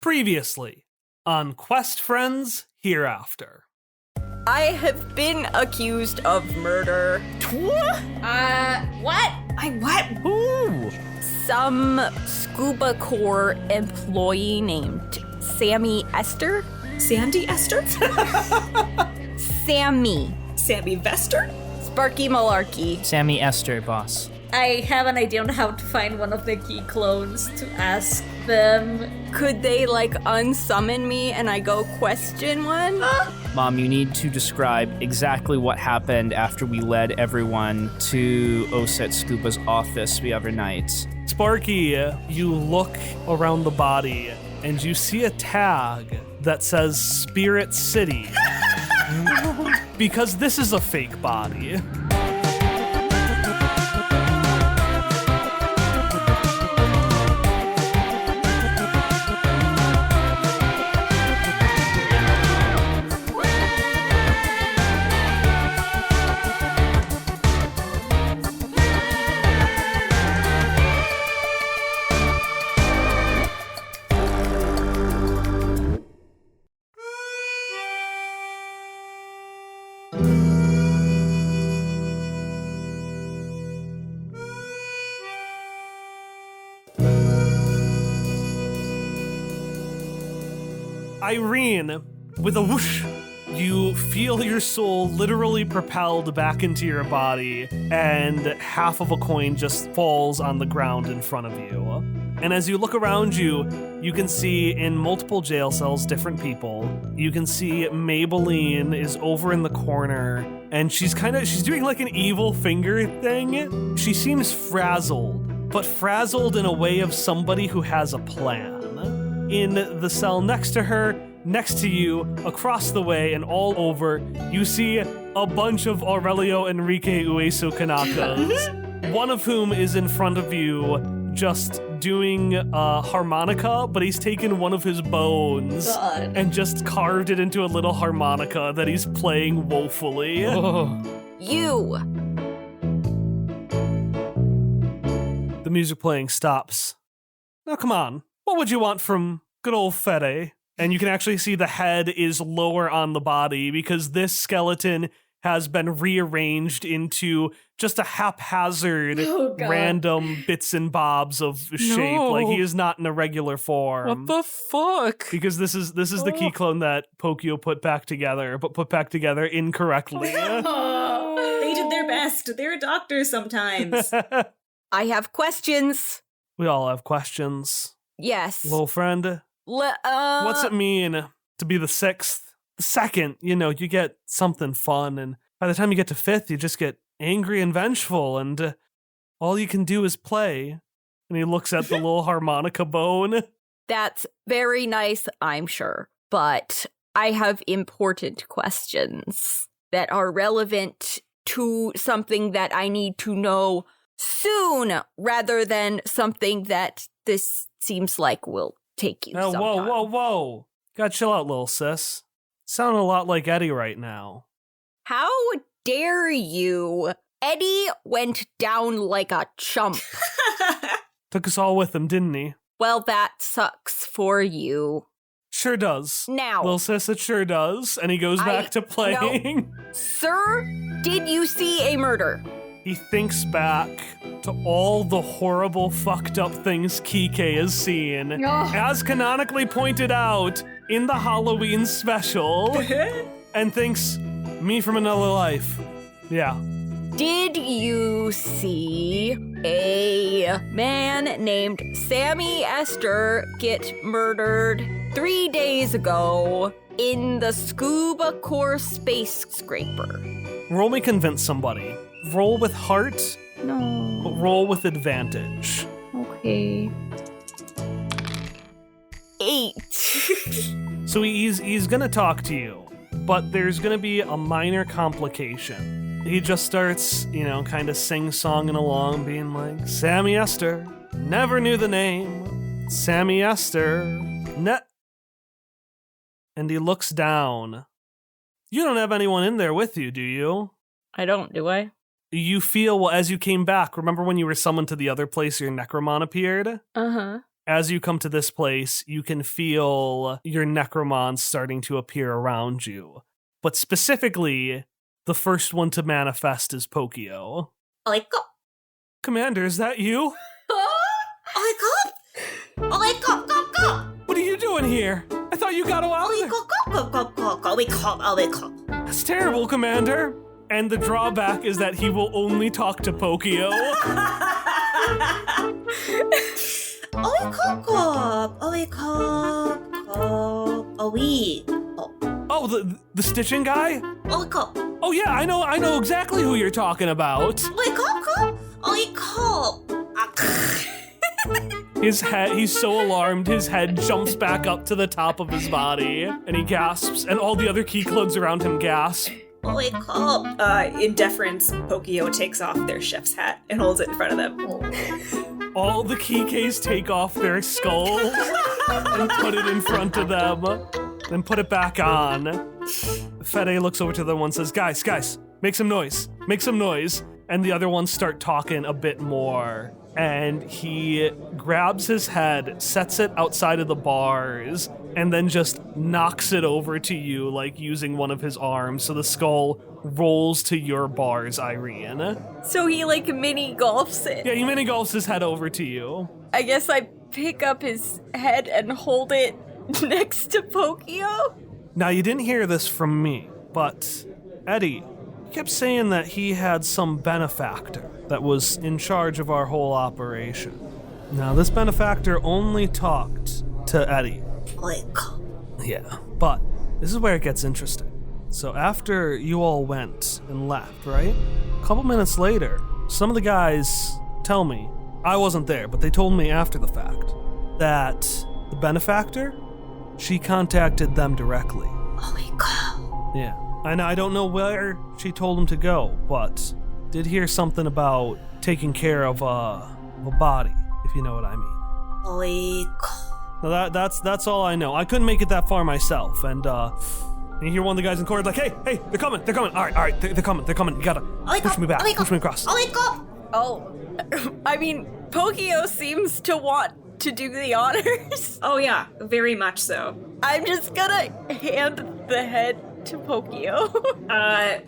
Previously on Quest Friends Hereafter. I have been accused of murder. What? What? Ooh. Some Scuba Corps employee named Sammy Ester? Sandy Ester? Sammy. Sammy Vester? Sparky Malarkey. Sammy Ester, boss. I have an idea on how to find one of the key clones to ask them. Could they, unsummon me and I go question one? Mom, you need to describe exactly what happened after we led everyone to Oset Scuba's office the other night. Sparky, you look around the body and you see a tag that says Spirit City. Because this is a fake body. Irene, with a whoosh, you feel your soul literally propelled back into your body, and half of a coin just falls on the ground in front of you. And as you look around you, you can see in multiple jail cells different people. You can see Maybelline is over in the corner, and she's doing like an evil finger thing. She seems frazzled, but frazzled in a way of somebody who has a plan. In the cell next to her, next to you, across the way, and all over, you see a bunch of Aurelio Enrique Uesu Kanakas, one of whom is in front of you just doing a harmonica, but he's taken one of his bones and just carved it into a little harmonica that he's playing woefully. Oh. You. The music playing stops. Now come on. What would you want from good old Fede? And you can actually see the head is lower on the body because this skeleton has been rearranged into just a haphazard, random bits and bobs of shape. Like he is not in a regular form. What the fuck? Because this is the key clone that Pokio put back together, but put back together incorrectly. Oh, they did their best. They're doctors sometimes. I have questions. We all have questions. Yes. Little friend. What's it mean to be the sixth? The second, you get something fun, and by the time you get to fifth, you just get angry and vengeful, and all you can do is play. And he looks at the little harmonica bone. That's very nice, I'm sure. But I have important questions that are relevant to something that I need to know soon, rather than something that this seems like will take you sometime. Whoa. Gotta chill out, little sis. Sound a lot like Eddie right now. How dare you? Eddie went down like a chump. Took us all with him, didn't he? Well, that sucks for you. Sure does. Now. Little sis, it sure does. And he goes back to playing. No. Sir, did you see a murder? He thinks back to all the horrible, fucked up things Kike has seen, as canonically pointed out in the Halloween special, and thinks, me from another life. Yeah. Did you see a man named Sammy Ester get murdered 3 days ago in the Scuba Corps space scraper? Roll me convince somebody. Roll with heart. No. But roll with advantage. Okay. 8. So he's gonna talk to you, but there's gonna be a minor complication. He just starts, kind of sing-songing along, being like, Sammy Ester, never knew the name. Sammy Ester, and he looks down. You don't have anyone in there with you, do you? I don't, do I? You feel, well, as you came back, remember when you were summoned to the other place your Necromon appeared? Uh-huh. as you come to this place, you can feel your necromons starting to appear around you. But specifically, the first one to manifest is Pokio. Commander, is that you? What are you doing here? I thought you got out of there. That's terrible, Commander. And the drawback is that he will only talk to Pokio. Oh, the stitching guy? Oh yeah, I know exactly who you're talking about. His head, he's so alarmed, his head jumps back up to the top of his body, and he gasps, and all the other key clones around him gasp. In deference, Pokio takes off their chef's hat and holds it in front of them. All the Kikes take off their skulls and put it in front of them, then put it back on. Fede looks over to the one and says, guys, make some noise. And the other ones start talking a bit more. And he grabs his head, sets it outside of the bars, and then just knocks it over to you, like using one of his arms. So the skull rolls to your bars, Irene. So he mini golfs it. Yeah, he mini golfs his head over to you. I guess I pick up his head and hold it next to Pokio. Now, you didn't hear this from me, but Eddie kept saying that he had some benefactor that was in charge of our whole operation. Now, this benefactor only talked to Eddie. Yeah, but this is where it gets interesting. So after you all went and left, right? A couple minutes later, some of the guys tell me, I wasn't there, but they told me after the fact, that the benefactor, she contacted them directly. Yeah. I don't know where she told him to go, but did hear something about taking care of a body, if you know what I mean. Now that's all I know. I couldn't make it that far myself, and you hear one of the guys in court like, hey, they're coming. All right, they're coming. You gotta push me back, push me across. Oh, I mean, Pokio seems to want to do the honors. Oh yeah, very much so. I'm just gonna hand the head to Pokio.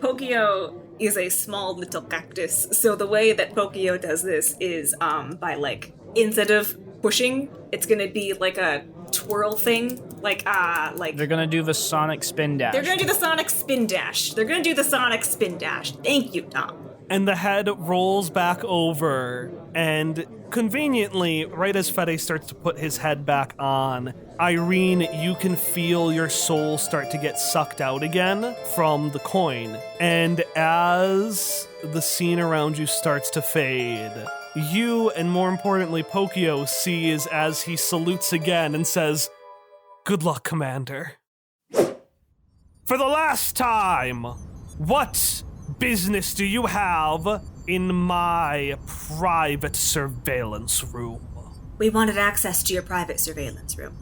Pokio is a small little cactus, so the way that Pokio does this is by instead of pushing, it's gonna be like a twirl thing, like They're gonna do the sonic spin dash. They're gonna do the sonic spin dash. Thank you, Tom. And the head rolls back over, and conveniently, right as Fede starts to put his head back on, Irene, you can feel your soul start to get sucked out again from the coin. And as the scene around you starts to fade, you, and more importantly, Pokio, sees as he salutes again and says, "Good luck, Commander. For the last time, what business do you have in my private surveillance room?" We wanted access to your private surveillance room.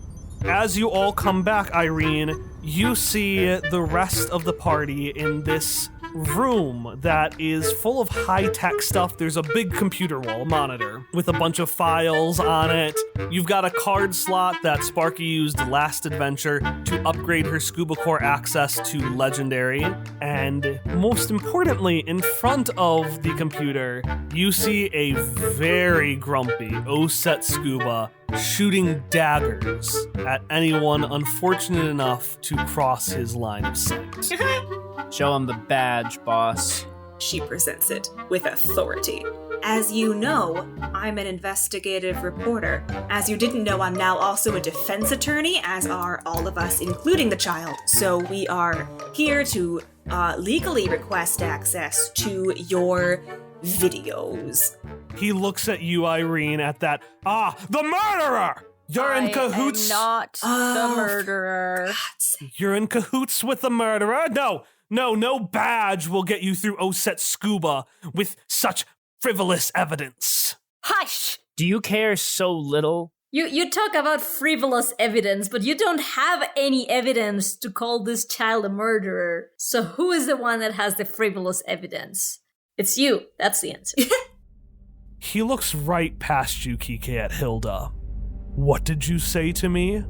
As you all come back, Irene, you see the rest of the party in this room that is full of high-tech stuff. There's a big computer wall monitor with a bunch of files on it. You've got a card slot that Sparky used last adventure to upgrade her scuba core access to legendary. And most importantly, in front of the computer, you see a very grumpy Oset Scuba shooting daggers at anyone unfortunate enough to cross his line of sight. Show him the badge, boss. She presents it with authority. As you know, I'm an investigative reporter. As you didn't know, I'm now also a defense attorney, as are all of us, including the child. So we are here to legally request access to your videos. He looks at you, Irene, at that, the murderer! You're in cahoots. I am not the murderer. You're in cahoots with the murderer? No badge will get you through Oset Scuba with such frivolous evidence. Hush! Do you care so little? You talk about frivolous evidence, but you don't have any evidence to call this child a murderer. So who is the one that has the frivolous evidence? It's you. That's the answer. He looks right past you, Kike, at Hilda. What did you say to me?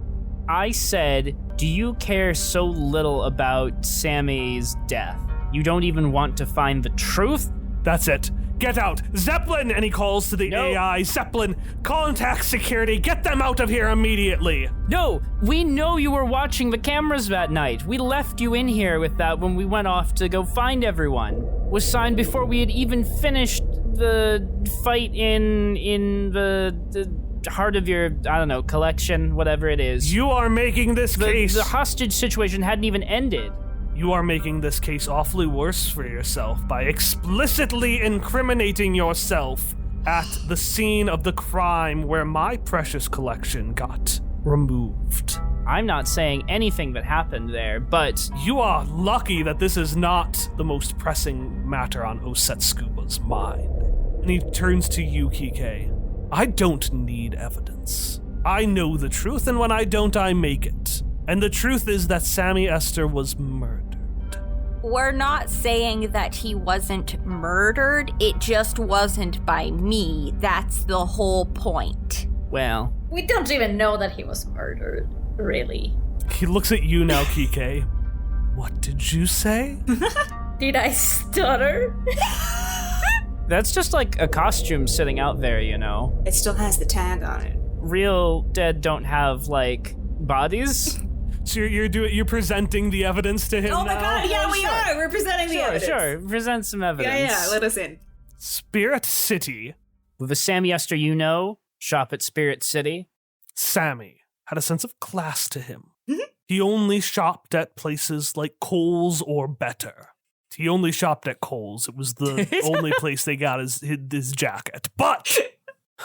I said, do you care so little about Sammy's death? You don't even want to find the truth? That's it. Get out! Zeppelin! And he calls to the No. AI. Zeppelin, contact security. Get them out of here immediately. No, we know you were watching the cameras that night. We left you in here with that when we went off to go find everyone. Was signed before we had even finished the fight in the heart of your, I don't know, collection, whatever it is. You are making this case. The hostage situation hadn't even ended. You are making this case awfully worse for yourself by explicitly incriminating yourself at the scene of the crime where my precious collection got removed. I'm not saying anything that happened there, but You are lucky that this is not the most pressing matter on Osetsukuba's mind. And he turns to you, Kike. I don't need evidence. I know the truth, and when I don't, I make it. And the truth is that Sammy Ester was murdered. We're not saying that he wasn't murdered, it just wasn't by me. That's the whole point. well, We don't even know that he was murdered, really. He looks at you now, Kike. What did you say? Did I stutter? that's just like a costume sitting out there, you know. It still has the tag on it. Real dead don't have, like, bodies. So you're presenting the evidence to him Oh now? my god, yeah, we sure. are! We're presenting the evidence. Sure, present some evidence. Yeah, let us in. Spirit City. With a Sammy Ester you know, shop at Spirit City. Sammy had a sense of class to him. Mhm. He only shopped at places like Kohl's or Better. He only shopped at Kohl's. It was the only place they got his jacket. But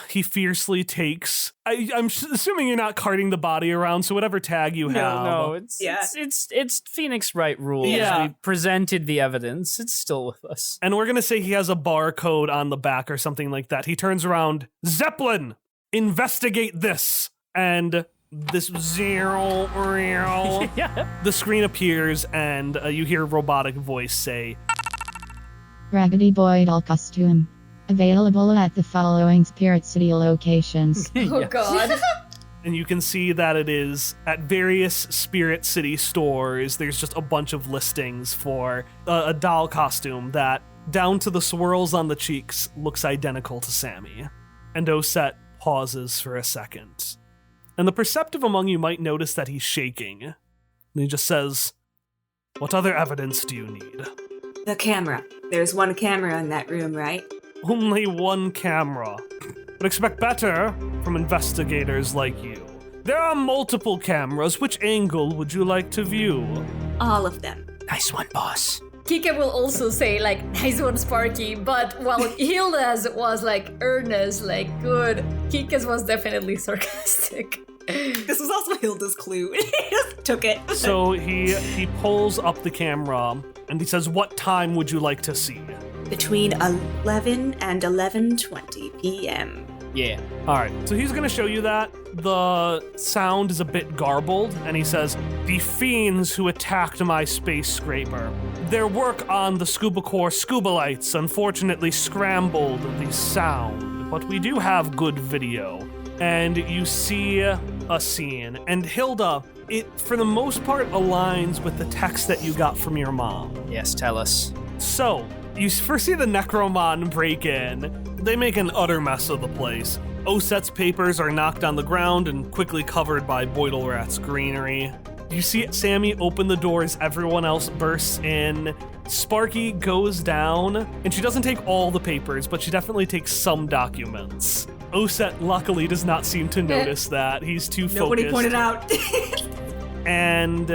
he fiercely takes... I'm assuming you're not carting the body around, so whatever tag you have... No, it's Yeah. it's Phoenix Wright rules. Yeah. We presented the evidence. It's still with us. And we're going to say he has a barcode on the back or something like that. He turns around, Zeppelin, investigate this. And this zero, Yeah. the screen appears and you hear a robotic voice say, Raggedy Boy doll costume. Available at the following Spirit City locations. Oh Yeah. god. and you can see that it is at various Spirit City stores. There's just a bunch of listings for a doll costume that, down to the swirls on the cheeks, looks identical to Sammy. And Osset pauses for a second. And the perceptive among you might notice that he's shaking. And he just says, what other evidence do you need? The camera. There's one camera in that room, right? Only one camera. But expect better from investigators like you. There are multiple cameras. Which angle would you like to view? All of them. Nice one, boss. Kika will also say, like, nice one, Sparky, but while Hilda's was, like, earnest, like, good, Kika's was definitely sarcastic. This was also Hilda's clue. He just took it. So he pulls up the camera and he says, what time would you like to see? Between 11 and 11:20 p.m. Yeah. All right, so he's going to show you that. The sound is a bit garbled, and he says, the fiends who attacked my space scraper. Their work on the Scuba Core scuba lights unfortunately scrambled the sound, but we do have good video. And you see a scene, and Hilda, it for the most part aligns with the text that you got from your mom. Yes, tell us. So, you first see the Necromon break in. They make an utter mess of the place. Oset's papers are knocked on the ground and quickly covered by Boidlerat's greenery. You see Sammy open the door as everyone else bursts in. Sparky goes down, and she doesn't take all the papers, but she definitely takes some documents. Oset luckily does not seem to notice that. He's too focused. Nobody pointed out. And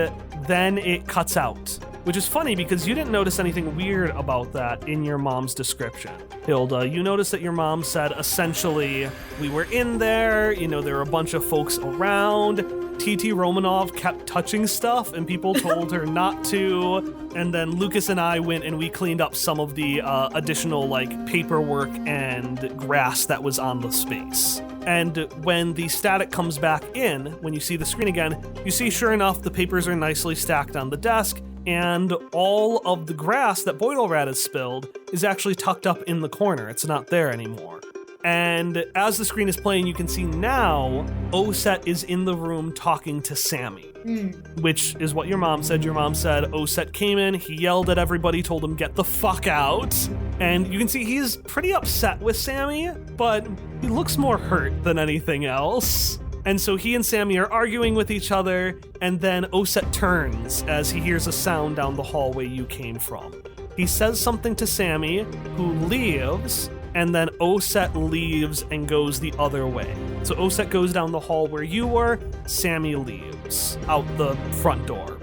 then it cuts out, which is funny because you didn't notice anything weird about that in your mom's description. Hilda, you noticed that your mom said essentially, we were in there, there were a bunch of folks around. TT Romanov kept touching stuff and people told her not to. And then Lucas and I went and we cleaned up some of the additional paperwork and grass that was on the space. And when the static comes back in, when you see the screen again, you see sure enough the papers are nicely stacked on the desk, and all of the grass that Boidlerat has spilled is actually tucked up in the corner. It's not there anymore. And as the screen is playing, you can see now Oset is in the room talking to Sammy, which is what your mom said. Your mom said Oset came in, he yelled at everybody, told him get the fuck out. And you can see he's pretty upset with Sammy, but he looks more hurt than anything else. And so he and Sammy are arguing with each other, and then Oset turns as he hears a sound down the hallway you came from. He says something to Sammy, who leaves, and then Oset leaves and goes the other way. So Oset goes down the hall where you were, Sammy leaves out the front door.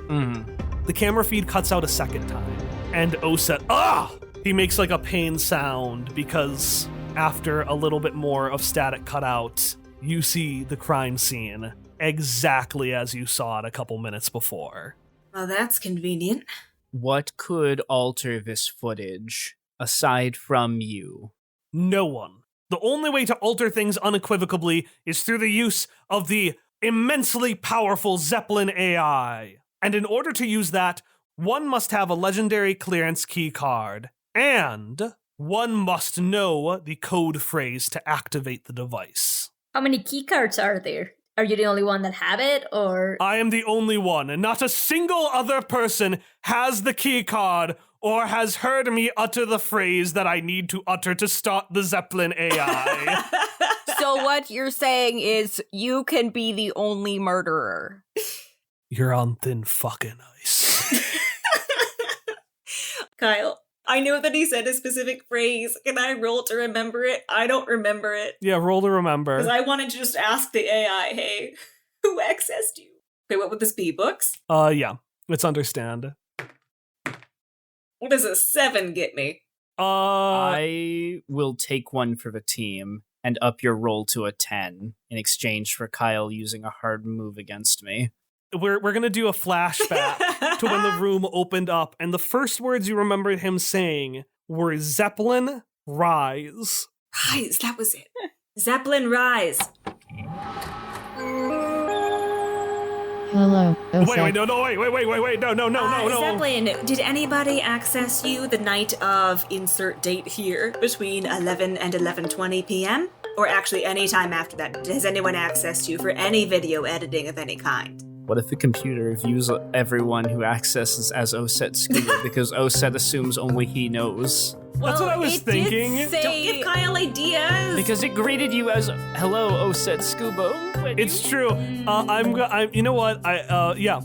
The camera feed cuts out a second time, and Oset, he makes like a pain sound because after a little bit more of static cut out, you see the crime scene exactly as you saw it a couple minutes before. Well, that's convenient. What could alter this footage aside from you? No one. The only way to alter things unequivocally is through the use of the immensely powerful Zeppelin AI. And in order to use that, one must have a legendary clearance key card, and one must know the code phrase to activate the device. How many keycards are there? Are you the only one that have it, or? I am the only one, and not a single other person has the key card or has heard me utter the phrase that I need to utter to start the Zeppelin AI. So what you're saying is you can be the only murderer. You're on thin fucking ice. Kyle, I know that he said a specific phrase. Can I roll to remember it? I don't remember it. Yeah, roll to remember. Because I wanted to just ask the AI, hey, who accessed you? Okay, what would this be? Books? Yeah, it's understand. What does a 7 get me? I will take one for the team and up your roll to a 10 in exchange for Kyle using a hard move against me. We're gonna do a flashback to when the room opened up, and the first words you remember him saying were Zeppelin, rise. Rise, that was it. Zeppelin, rise. Hello, Oset. Wait, no. Zeppelin, did anybody access you the night of insert date here between 11 and 11:20 p.m.? Or actually any time after that? Has anyone accessed you for any video editing of any kind? What if the computer views everyone who accesses as Oset Scuba because Oset assumes only he knows? That's what I was thinking. Don't give Kyle ideas! Because it greeted you as, hello, Oset Scuba. It's true. You know what? Yeah.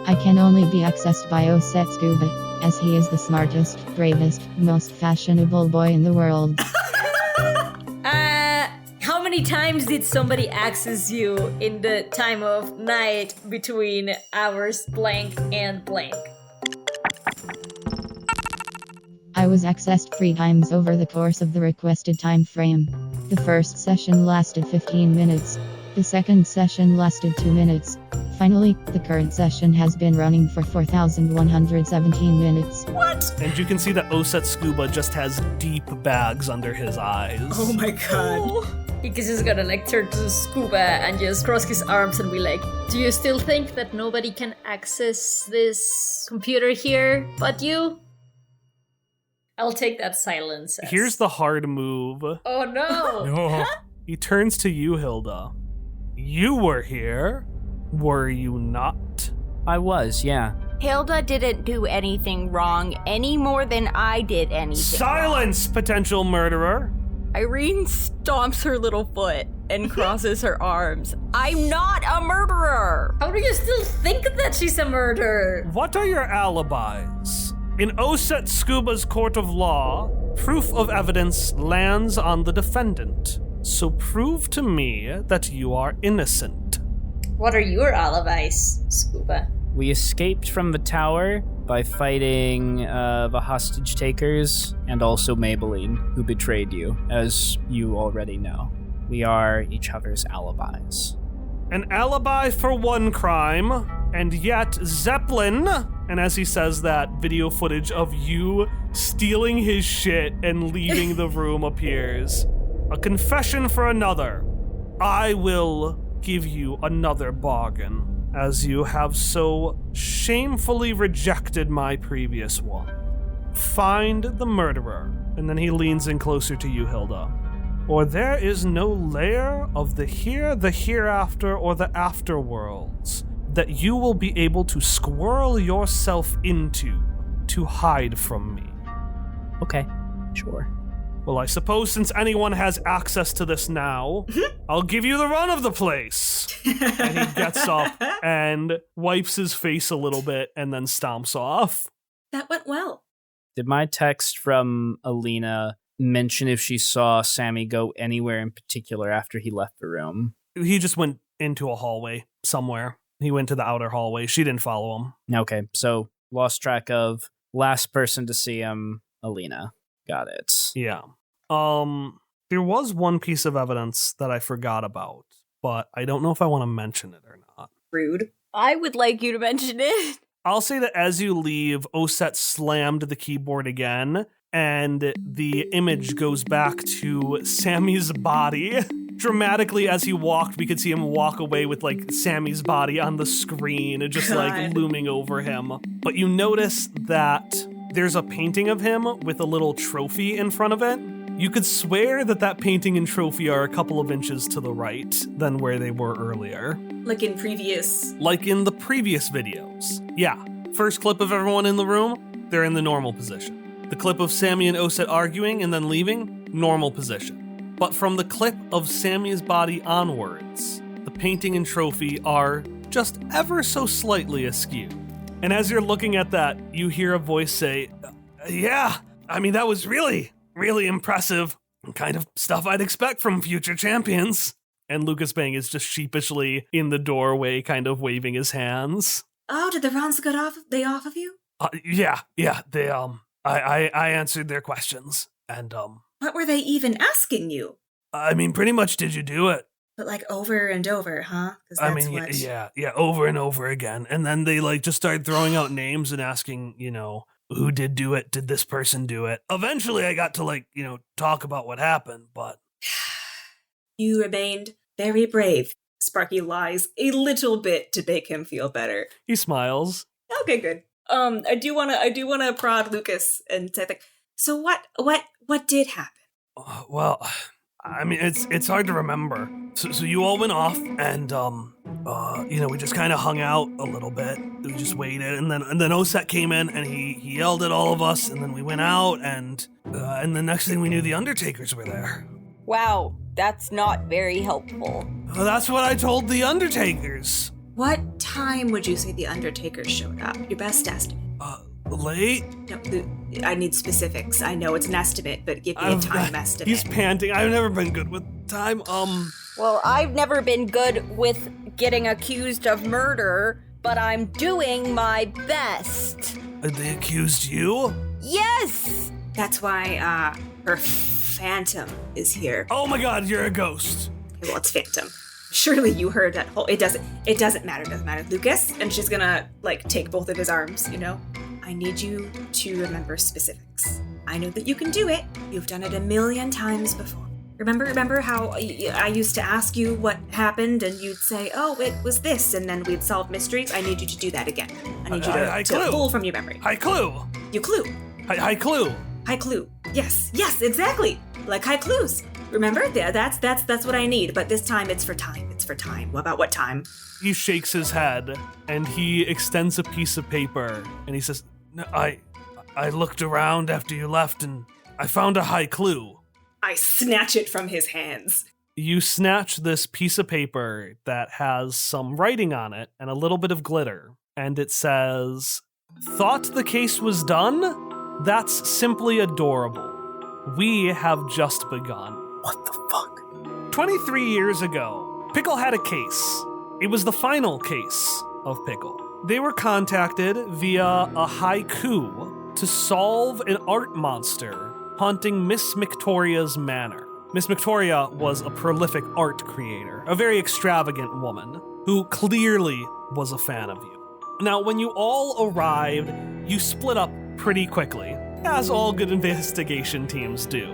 I can only be accessed by Oset Scuba, as he is the smartest, bravest, most fashionable boy in the world. How many times did somebody access you in the time of night between hours blank and blank? I was accessed 3 times over the course of the requested time frame. The first session lasted 15 minutes. The second session lasted 2 minutes. Finally, the current session has been running for 4,117 minutes. What? And you can see that Oset Scuba just has deep bags under his eyes. Oh my god. Because he's gonna like turn to Scuba and just cross his arms and be like, do you still think that nobody can access this computer here but you? I'll take that silence. Here's the hard move. Oh no! He turns to you, Hilda. You were here, were you not? I was, yeah. Hilda didn't do anything wrong any more than I did anything. Silence, potential murderer! Irene stomps her little foot and crosses her arms. I'm not a murderer! How do you still think that she's a murderer? What are your alibis? In Oset Scuba's court of law, proof of evidence lands on the defendant. So prove to me that you are innocent. What are your alibis, Scuba? We escaped from the tower by fighting the hostage takers and also Maybelline, who betrayed you, as you already know. We are each other's alibis. An alibi for one crime, and yet Zeppelin, and as he says that, video footage of you stealing his shit and leaving the room appears. A confession for another. I will give you another bargain, as you have so shamefully rejected my previous one. Find the murderer. And then he leans in closer to you, Hilda. or there is no layer of the here, the hereafter, or the afterworlds that you will be able to squirrel yourself into to hide from me. Okay, sure. Well, I suppose since anyone has access to this now, I'll give you the run of the place. And he gets up and wipes his face a little bit and then stomps off. That went well. Did my text from Alina mention if she saw Sammy go anywhere in particular after he left the room? He just went into a hallway somewhere. He went to the outer hallway. She didn't follow him. Okay, so lost track of last person to see him, Alina. Got it. Yeah. There was one piece of evidence that I forgot about, but I don't know if I want to mention it or not. Rude. I would like you to mention it. I'll say that as you leave, Osset slammed the keyboard again, and the image goes back to Sammy's body. Dramatically, as he walked, we could see him walk away with, like, Sammy's body on the screen, just, like, looming over him. But you notice that there's a painting of him with a little trophy in front of it. You could swear that that painting and trophy are a couple of inches to the right than where they were earlier. Like in previous... Like in the previous videos. Yeah. First clip of everyone in the room, they're in the normal position. The clip of Sammy and Osset arguing and then leaving, normal position. But from the clip of Sammy's body onwards, the painting and trophy are just ever so slightly askew. And as you're looking at that, you hear a voice say, yeah, I mean, that was really impressive. Kind of stuff I'd expect from future champions. And Lucas Bang is just sheepishly in the doorway, kind of waving his hands. Oh, did the rounds get off of you? Yeah, they, I answered their questions, and, What were they even asking you? I mean, pretty much, did you do it? But like over and over, huh? Yeah, over and over again. And then they, like, just started throwing out names and asking, who did do it? Did this person do it? Eventually, I got to, like, talk about what happened, but... You remained very brave. Sparky lies a little bit to make him feel better. He smiles. Okay, good. I do wanna prod Lucas and say, so what did happen? Well, I mean, it's hard to remember. So you all went off, and we just kind of hung out a little bit. We just waited, and then Osset came in, and he yelled at all of us, and then we went out, and the next thing we knew, the Undertakers were there. Wow, that's not very helpful. Well, that's what I told the Undertakers. What time would you say the Undertakers showed up? Your best estimate. Late? No, I need specifics. I know it's an estimate, but give me a time estimate. He's panting. I've never been good with time. Well, I've never been good with getting accused of murder, but I'm doing my best. They accused you? Yes! That's why, her phantom is here. Oh my god, you're a ghost. Okay, well, it's phantom. Surely you heard that whole... It doesn't matter. Lucas, and she's gonna, like, take both of his arms, I need you to remember specifics. I know that you can do it. You've done it 1,000,000 times before. Remember how I used to ask you what happened and you'd say, oh, it was this, and then we'd solve mysteries? I need you to do that again. I need you to pull from your memory. High clue. You clue. High clue. High clue. Yes, exactly. Like high clues. Remember? Yeah, that's what I need, but this time it's for time. What about what time? He shakes his head and he extends a piece of paper and he says, no, I looked around after you left and I found a high clue. I snatch it from his hands. You snatch this piece of paper that has some writing on it and a little bit of glitter, and it says, thought the case was done? That's simply adorable. We have just begun. What the fuck? 23 years ago, Pickle had a case. It was the final case of Pickle. They were contacted via a haiku to solve an art monster haunting Miss Victoria's manor. Miss Victoria was a prolific art creator, a very extravagant woman who clearly was a fan of you. Now, when you all arrived, you split up pretty quickly, as all good investigation teams do.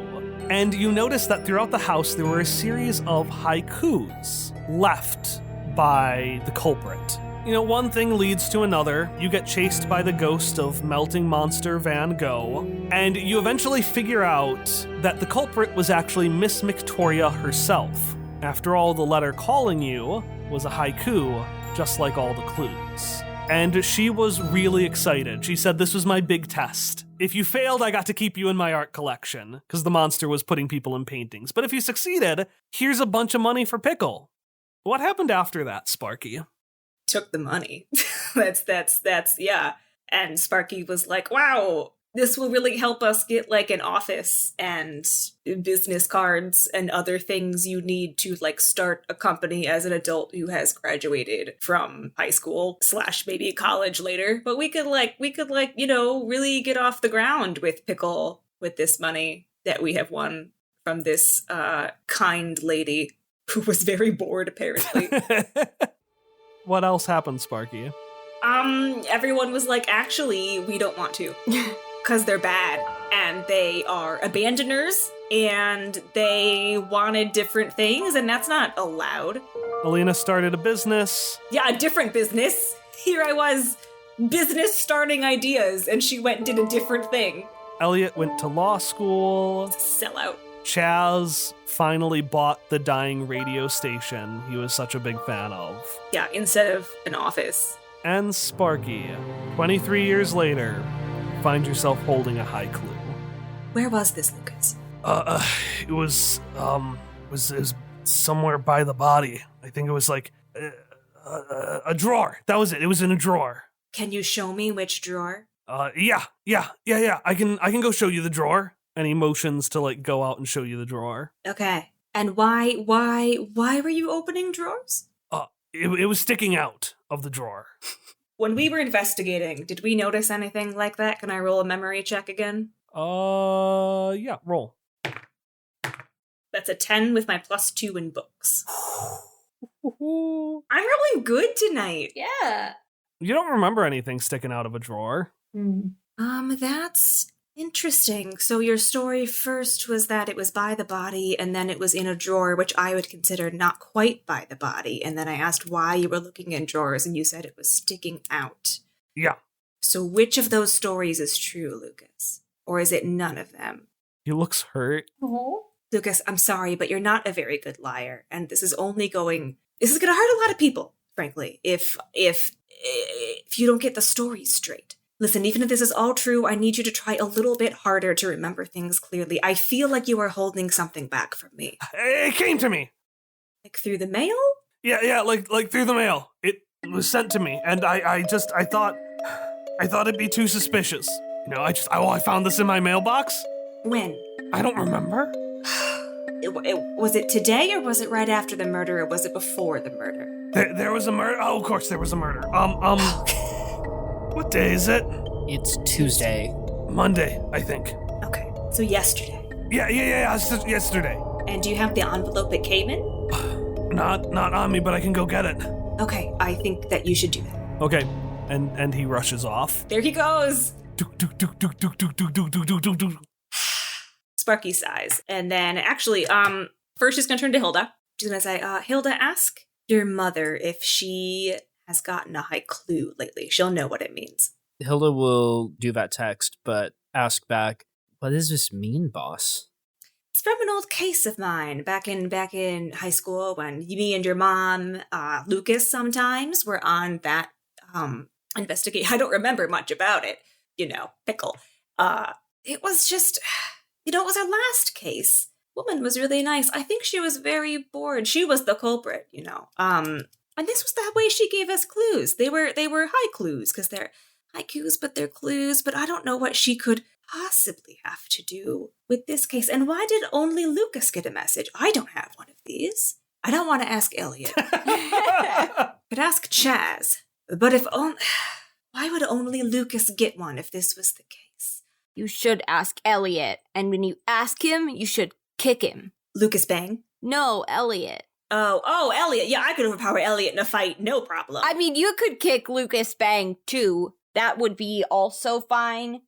And you notice that throughout the house, there were a series of haikus left by the culprit. one thing leads to another. You get chased by the ghost of melting monster Van Gogh, and you eventually figure out that the culprit was actually Miss Victoria herself. After all, the letter calling you was a haiku, just like all the clues. And she was really excited. She said, "This was my big test. If you failed, I got to keep you in my art collection," because the monster was putting people in paintings. "But if you succeeded, here's a bunch of money for Pickle." What happened after that, Sparky? Took the money. that's yeah. And Sparky was like, "Wow, this will really help us get like an office and business cards and other things you need to like start a company as an adult who has graduated from high school / maybe college later. But we could really get off the ground with Pickle with this money that we have won from this kind lady who was very bored apparently." What else happened, Sparky? Everyone was like, "Actually, we don't want to." Because they're bad, and they are abandoners, and they wanted different things, and that's not allowed. Alina started a business. Yeah, a different business. Here I was, business starting ideas, and she went and did a different thing. Elliot went to law school. Sellout. Chaz finally bought the dying radio station he was such a big fan of. Yeah, instead of an office. And Sparky, 23 years later, find yourself holding a high clue. Where was this, Lucas? It was somewhere by the body. I think it was like a drawer. That was it. It was in a drawer. Can you show me which drawer? Yeah. I can go show you the drawer. And he motions to like go out and show you the drawer. Okay. And why were you opening drawers? It was sticking out of the drawer. When we were investigating, did we notice anything like that? Can I roll a memory check again? Yeah, roll. That's a 10 with my +2 in books. I'm rolling good tonight. Yeah. You don't remember anything sticking out of a drawer. That's interesting. So your story first was that it was by the body, and then it was in a drawer, which I would consider not quite by the body. And then I asked why you were looking in drawers, and you said it was sticking out. Yeah. So which of those stories is true, Lucas? Or is it none of them? He looks hurt. Oh. Lucas, I'm sorry, but you're not a very good liar, and this is going to hurt a lot of people, frankly, if you don't get the story straight. Listen, even if this is all true, I need you to try a little bit harder to remember things clearly. I feel like you are holding something back from me. It came to me. Like through the mail? Yeah, like through the mail. It was sent to me, and I thought it'd be too suspicious. I found this in my mailbox. When? I don't remember. Was it today, or was it right after the murder, or was it before the murder? There was a murder. Oh, of course there was a murder. What day is it? It's Tuesday. Monday, I think. Okay, so yesterday. Yeah, yesterday. And do you have the envelope it came in? Not on me, but I can go get it. Okay, I think that you should do that. Okay, and he rushes off. There he goes. Sparky sighs, and then actually, first she's gonna turn to Hilda. She's gonna say, Hilda, ask your mother if she has gotten a high clue lately. She'll know what it means. Hilda will do that text, but ask back, what does this mean, boss? It's from an old case of mine back in high school when me and your mom, Lucas, sometimes were on that investigate. I don't remember much about it, Pickle. It was just, it was our last case. Woman was really nice. I think she was very bored. She was the culprit, And this was the way she gave us clues. They were high clues because they're haikus, but they're clues. But I don't know what she could possibly have to do with this case. And why did only Lucas get a message? I don't have one of these. I don't want to ask Elliot. Could ask Chaz. But why would only Lucas get one if this was the case? You should ask Elliot, and when you ask him, you should kick him. Lucas Bang? No, Elliot. Oh, Elliot. Yeah, I could overpower Elliot in a fight, no problem. I mean, you could kick Lucas Bang, too. That would be also fine.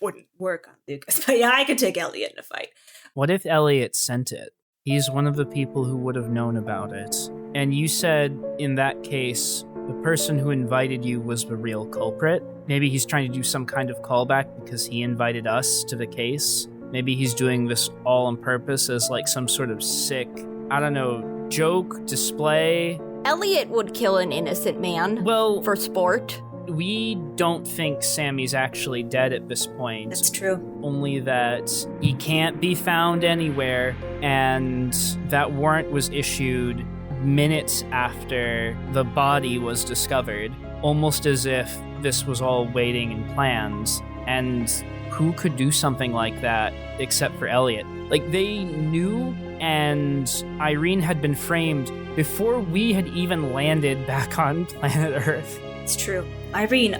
Wouldn't work on Lucas. But yeah, I could take Elliot in a fight. What if Elliot sent it? He's one of the people who would have known about it. And you said, in that case, the person who invited you was the real culprit. Maybe he's trying to do some kind of callback because he invited us to the case. Maybe he's doing this all on purpose as like some sort of sick, I don't know, joke, display. Elliot would kill an innocent man. Well, for sport. We don't think Sammy's actually dead at this point. That's true. Only that he can't be found anywhere, and that warrant was issued minutes after the body was discovered, almost as if this was all waiting and planned. And who could do something like that except for Elliot? Like, they knew, and Irene had been framed before we had even landed back on planet Earth. It's true. Irene,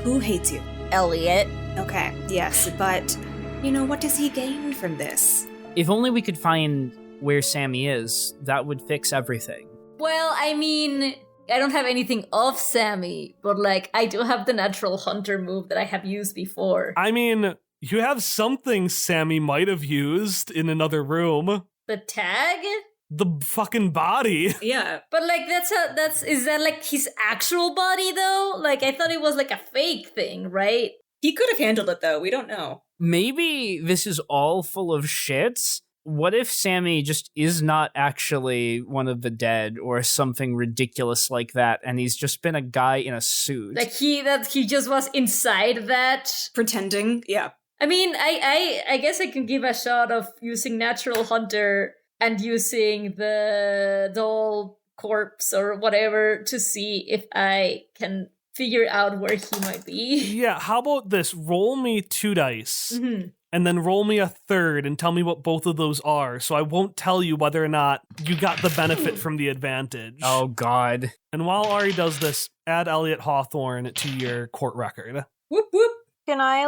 who hates you? Elliot. Okay, yes, but, what does he gain from this? If only we could find where Sammy is, that would fix everything. Well, I mean, I don't have anything of Sammy, but like, I do have the natural hunter move that I have used before. I mean, you have something Sammy might have used in another room. The tag? The fucking body. Yeah. But like, is that like his actual body though? Like, I thought it was like a fake thing, right? He could have handled it though, we don't know. Maybe this is all full of shit. What if Sammy just is not actually one of the dead or something ridiculous like that, and he's just been a guy in a suit? Like he just was inside that. Pretending, yeah. I mean, I guess I can give a shot of using Natural Hunter and using the doll corpse or whatever to see if I can figure out where he might be. Yeah, how about this? Roll me 2 dice. Mm-hmm. And then roll me a third and tell me what both of those are, so I won't tell you whether or not you got the benefit from the advantage. Oh, God. And while Ari does this, add Elliot Hawthorne to your court record. Whoop whoop. Can I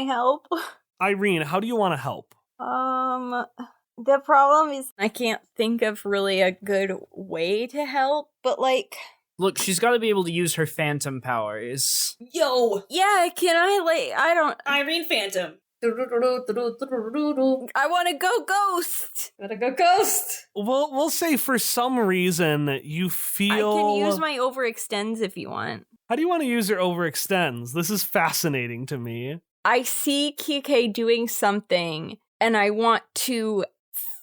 help? Irene, how do you want to help? The problem is I can't think of really a good way to help, but Look, she's got to be able to use her phantom powers. Yo! yeah, can I don't... Irene Phantom. I want to go ghost! Gotta go ghost! We'll say for some reason you feel... I can use my overextends if you want. How do you want to use your overextends? This is fascinating to me. I see Kike doing something, and I want to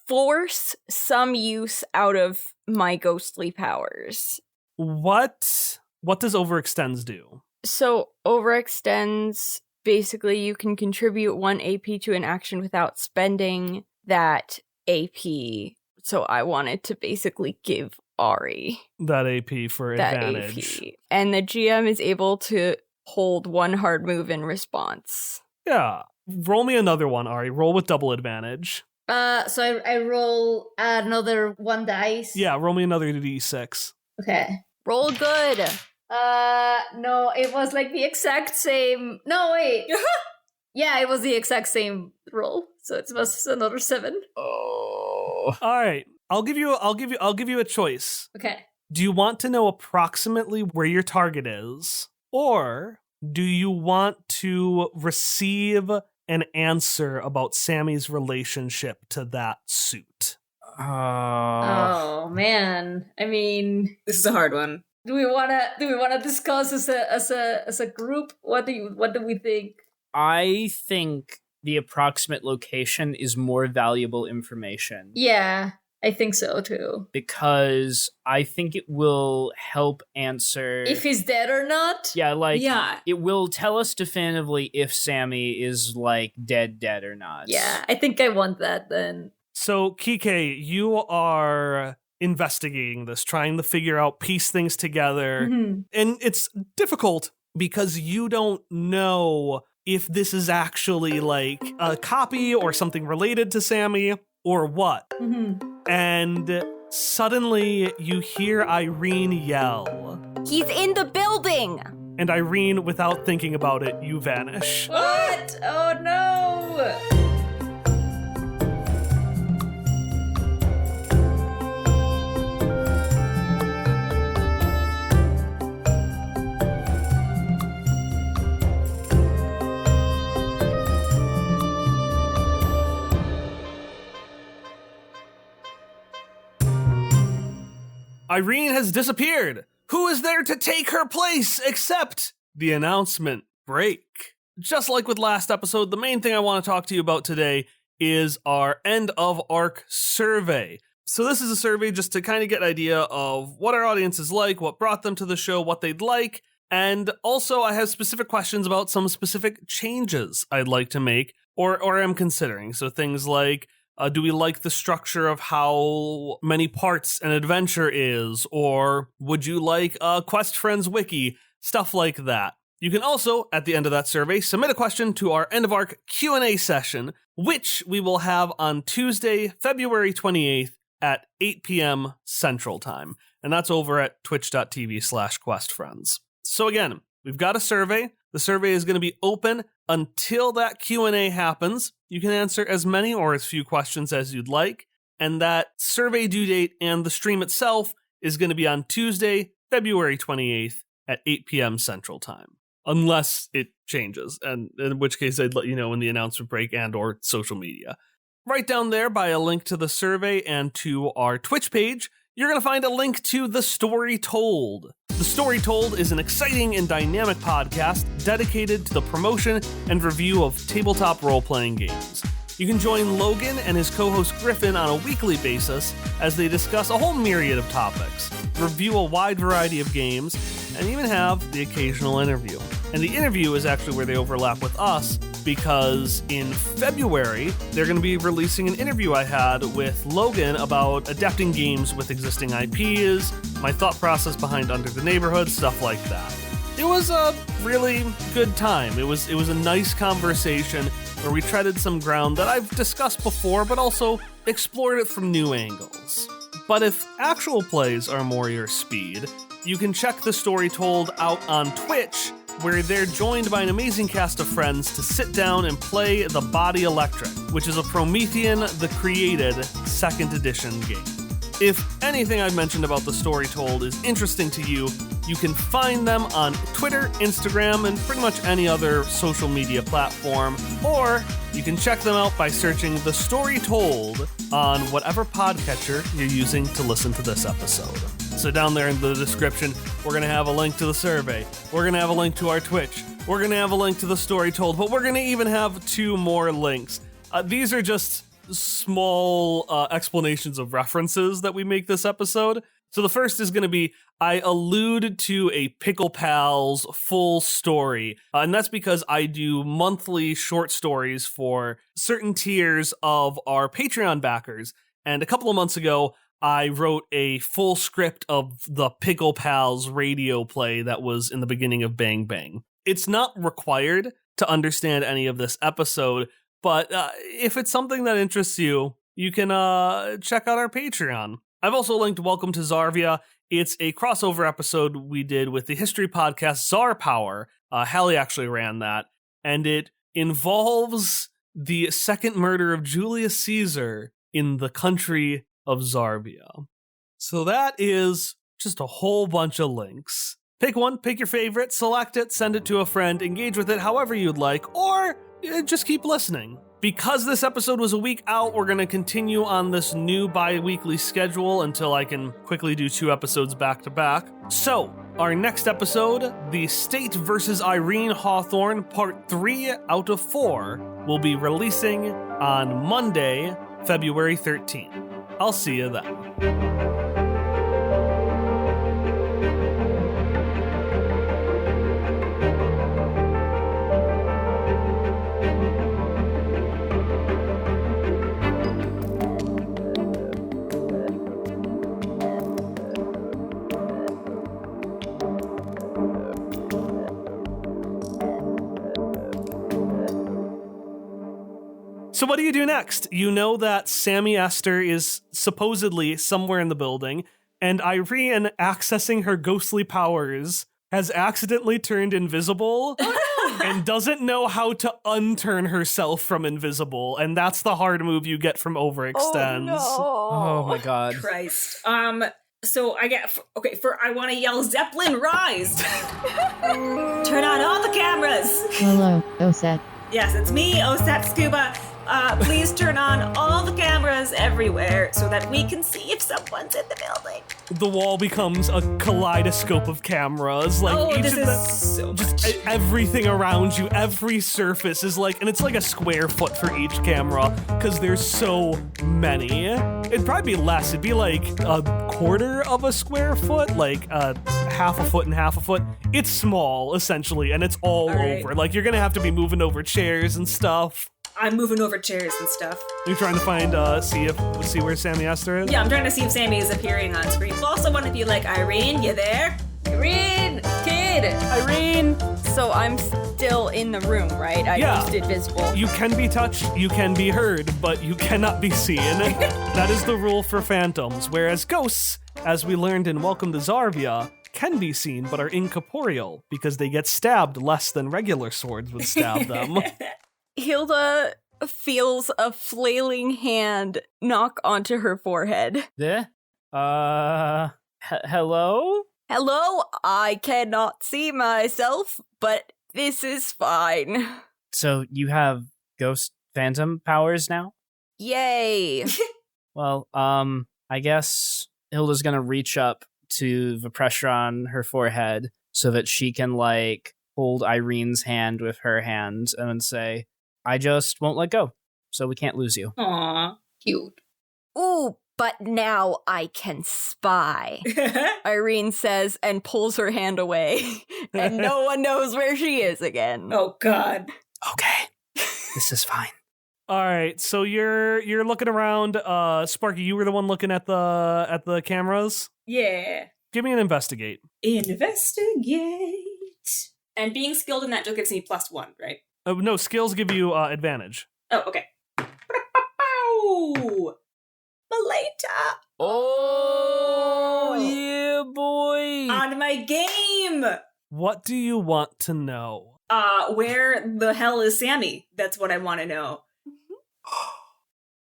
force some use out of my ghostly powers. What does overextends do? So, overextends, basically you can contribute 1 AP to an action without spending that AP. So I wanted to basically give Ari that AP for that advantage. AP. And the GM is able to hold 1 hard move in response. Yeah. Roll me another one, Ari. Roll with double advantage. So I roll another 1 dice. Yeah, roll me another d6. Okay. Roll good. No, it was like the exact same. No, wait. Yeah, it was the exact same roll. So it was another 7. Oh. All right. I'll give you a choice. Okay. Do you want to know approximately where your target is, or do you want to receive an answer about Sammy's relationship to that suit? Oh man. I mean, This is a hard one. do we wanna discuss as a group? What do we think? I think the approximate location is more valuable information. Yeah, I think so too. Because I think it will help answer... If he's dead or not? Yeah, Yeah. it will tell us definitively if Sammy is, dead or not. Yeah, I think I want that then. So, Kike, you are investigating this, trying to figure out, piece things together. Mm-hmm. And it's difficult because you don't know if this is actually a copy or something related to Sammy or what. Mm-hmm. And suddenly you hear Irene yell. He's in the building! And Irene, without thinking about it, you vanish. What? Oh no! Irene has disappeared. Who is there to take her place except the announcement break? Just like with last episode, the main thing I want to talk to you about today is our end of arc survey. So this is a survey just to kind of get an idea of what our audience is like, what brought them to the show, what they'd like, and also I have specific questions about some specific changes I'd like to make or am considering. So things like, do we like the structure of how many parts an adventure is, or would you like a Quest Friends wiki, stuff like that. You can also, at the end of that survey, submit a question to our end of arc Q&A session, which we will have on Tuesday, February 28th at 8 p.m. Central Time. And that's over at twitch.tv/questfriends. So again, we've got a survey. The survey is going to be open until that Q&A happens. You can answer as many or as few questions as you'd like. And that survey due date and the stream itself is going to be on Tuesday, February 28th at 8 p.m. Central Time. Unless it changes, and in which case I'd let you know in the announcement break and or social media. Right down there by a link to the survey and to our Twitch page, you're going to find a link to The Story Told. The Story Told is an exciting and dynamic podcast dedicated to the promotion and review of tabletop role-playing games. You can join Logan and his co-host Griffin on a weekly basis as they discuss a whole myriad of topics, review a wide variety of games, and even have the occasional interview. And the interview is actually where they overlap with us, because in February, they're going to be releasing an interview I had with Logan about adapting games with existing IPs, my thought process behind Under the Neighborhood, stuff like that. It was a really good time. It was a nice conversation where we treaded some ground that I've discussed before, but also explored it from new angles. But if actual plays are more your speed, you can check The Story Told out on Twitch, where they're joined by an amazing cast of friends to sit down and play The Body Electric, which is a Promethean the Created 2nd edition game. If anything I've mentioned about The Story Told is interesting to you, you can find them on Twitter, Instagram, and pretty much any other social media platform, or you can check them out by searching The Story Told on whatever podcatcher you're using to listen to this episode. So down there in the description, we're going to have a link to the survey. We're going to have a link to our Twitch. We're going to have a link to The Story Told, but we're going to even have 2 more links. These are just small explanations of references that we make this episode. So the first is going to be, I allude to a Pickle Pals full story, and that's because I do monthly short stories for certain tiers of our Patreon backers, and a couple of months ago, I wrote a full script of the Pickle Pals radio play that was in the beginning of Bang Bang. It's not required to understand any of this episode, but if it's something that interests you, you can check out our Patreon. I've also linked Welcome to Zarvia. It's a crossover episode we did with the history podcast Czar Power. Hallie actually ran that, and it involves the second murder of Julius Caesar in the country of Zarvia. So that is just a whole bunch of links. Pick one, pick your favorite, select it, send it to a friend, engage with it however you'd like, or just keep listening. Because this episode was a week out, we're going to continue on this new bi-weekly schedule until I can quickly do 2 episodes back to back. So, our next episode, The State vs. Irene Hawthorne, Part 3 out of 4, will be releasing on Monday, February 13th. I'll see you then. So what do you do next? You know that Sammy Ester is supposedly somewhere in the building, and Irene, accessing her ghostly powers, has accidentally turned invisible and doesn't know how to unturn herself from invisible, and that's the hard move you get from overextends. Oh my god. Christ. So I get, I want to yell, Zeppelin, rise! Turn on all the cameras! Hello, Osette. Yes, it's me, Osette Scuba. Please turn on all the cameras everywhere so that we can see if someone's in the building. The wall becomes a kaleidoscope of cameras. Like this is so much. Everything around you, every surface is like, and it's like a square foot for each camera because there's so many. It'd probably be less. It'd be like a quarter of a square foot, like half a foot and half a foot. It's small, essentially, and it's all over. Like, you're gonna have to be moving over chairs and stuff. I'm moving over chairs and stuff. You're trying to find, see where Sammy Ester is? Yeah, I'm trying to see if Sammy is appearing on screen. I also want to be like, Irene, you there? Irene, kid. Irene! So I'm still in the room, right? I Yeah. used invisible. You can be touched, you can be heard, but you cannot be seen. That is the rule for phantoms, whereas ghosts, as we learned in Welcome to Zarvia, can be seen but are incorporeal because they get stabbed less than regular swords would stab them. Hilda feels a flailing hand knock onto her forehead. Yeah? Hello? Hello, I cannot see myself, but this is fine. So you have ghost phantom powers now? Yay! Well, I guess Hilda's gonna reach up to the pressure on her forehead so that she can, like, hold Irene's hand with her hand and say, I just won't let go, so we can't lose you. Aw, cute. Ooh, but now I can spy, Irene says and pulls her hand away, and no one knows where she is again. Oh, God. Okay, this is fine. All right, so you're looking around. Sparky, you were the one looking at the cameras. Yeah. Give me an investigate. Investigate. And being skilled in that just gives me +1, right? No, skills give you advantage. Oh, okay. Maleta! Oh, yeah, boy! On my game! What do you want to know? Where the hell is Sammy? That's what I want to know.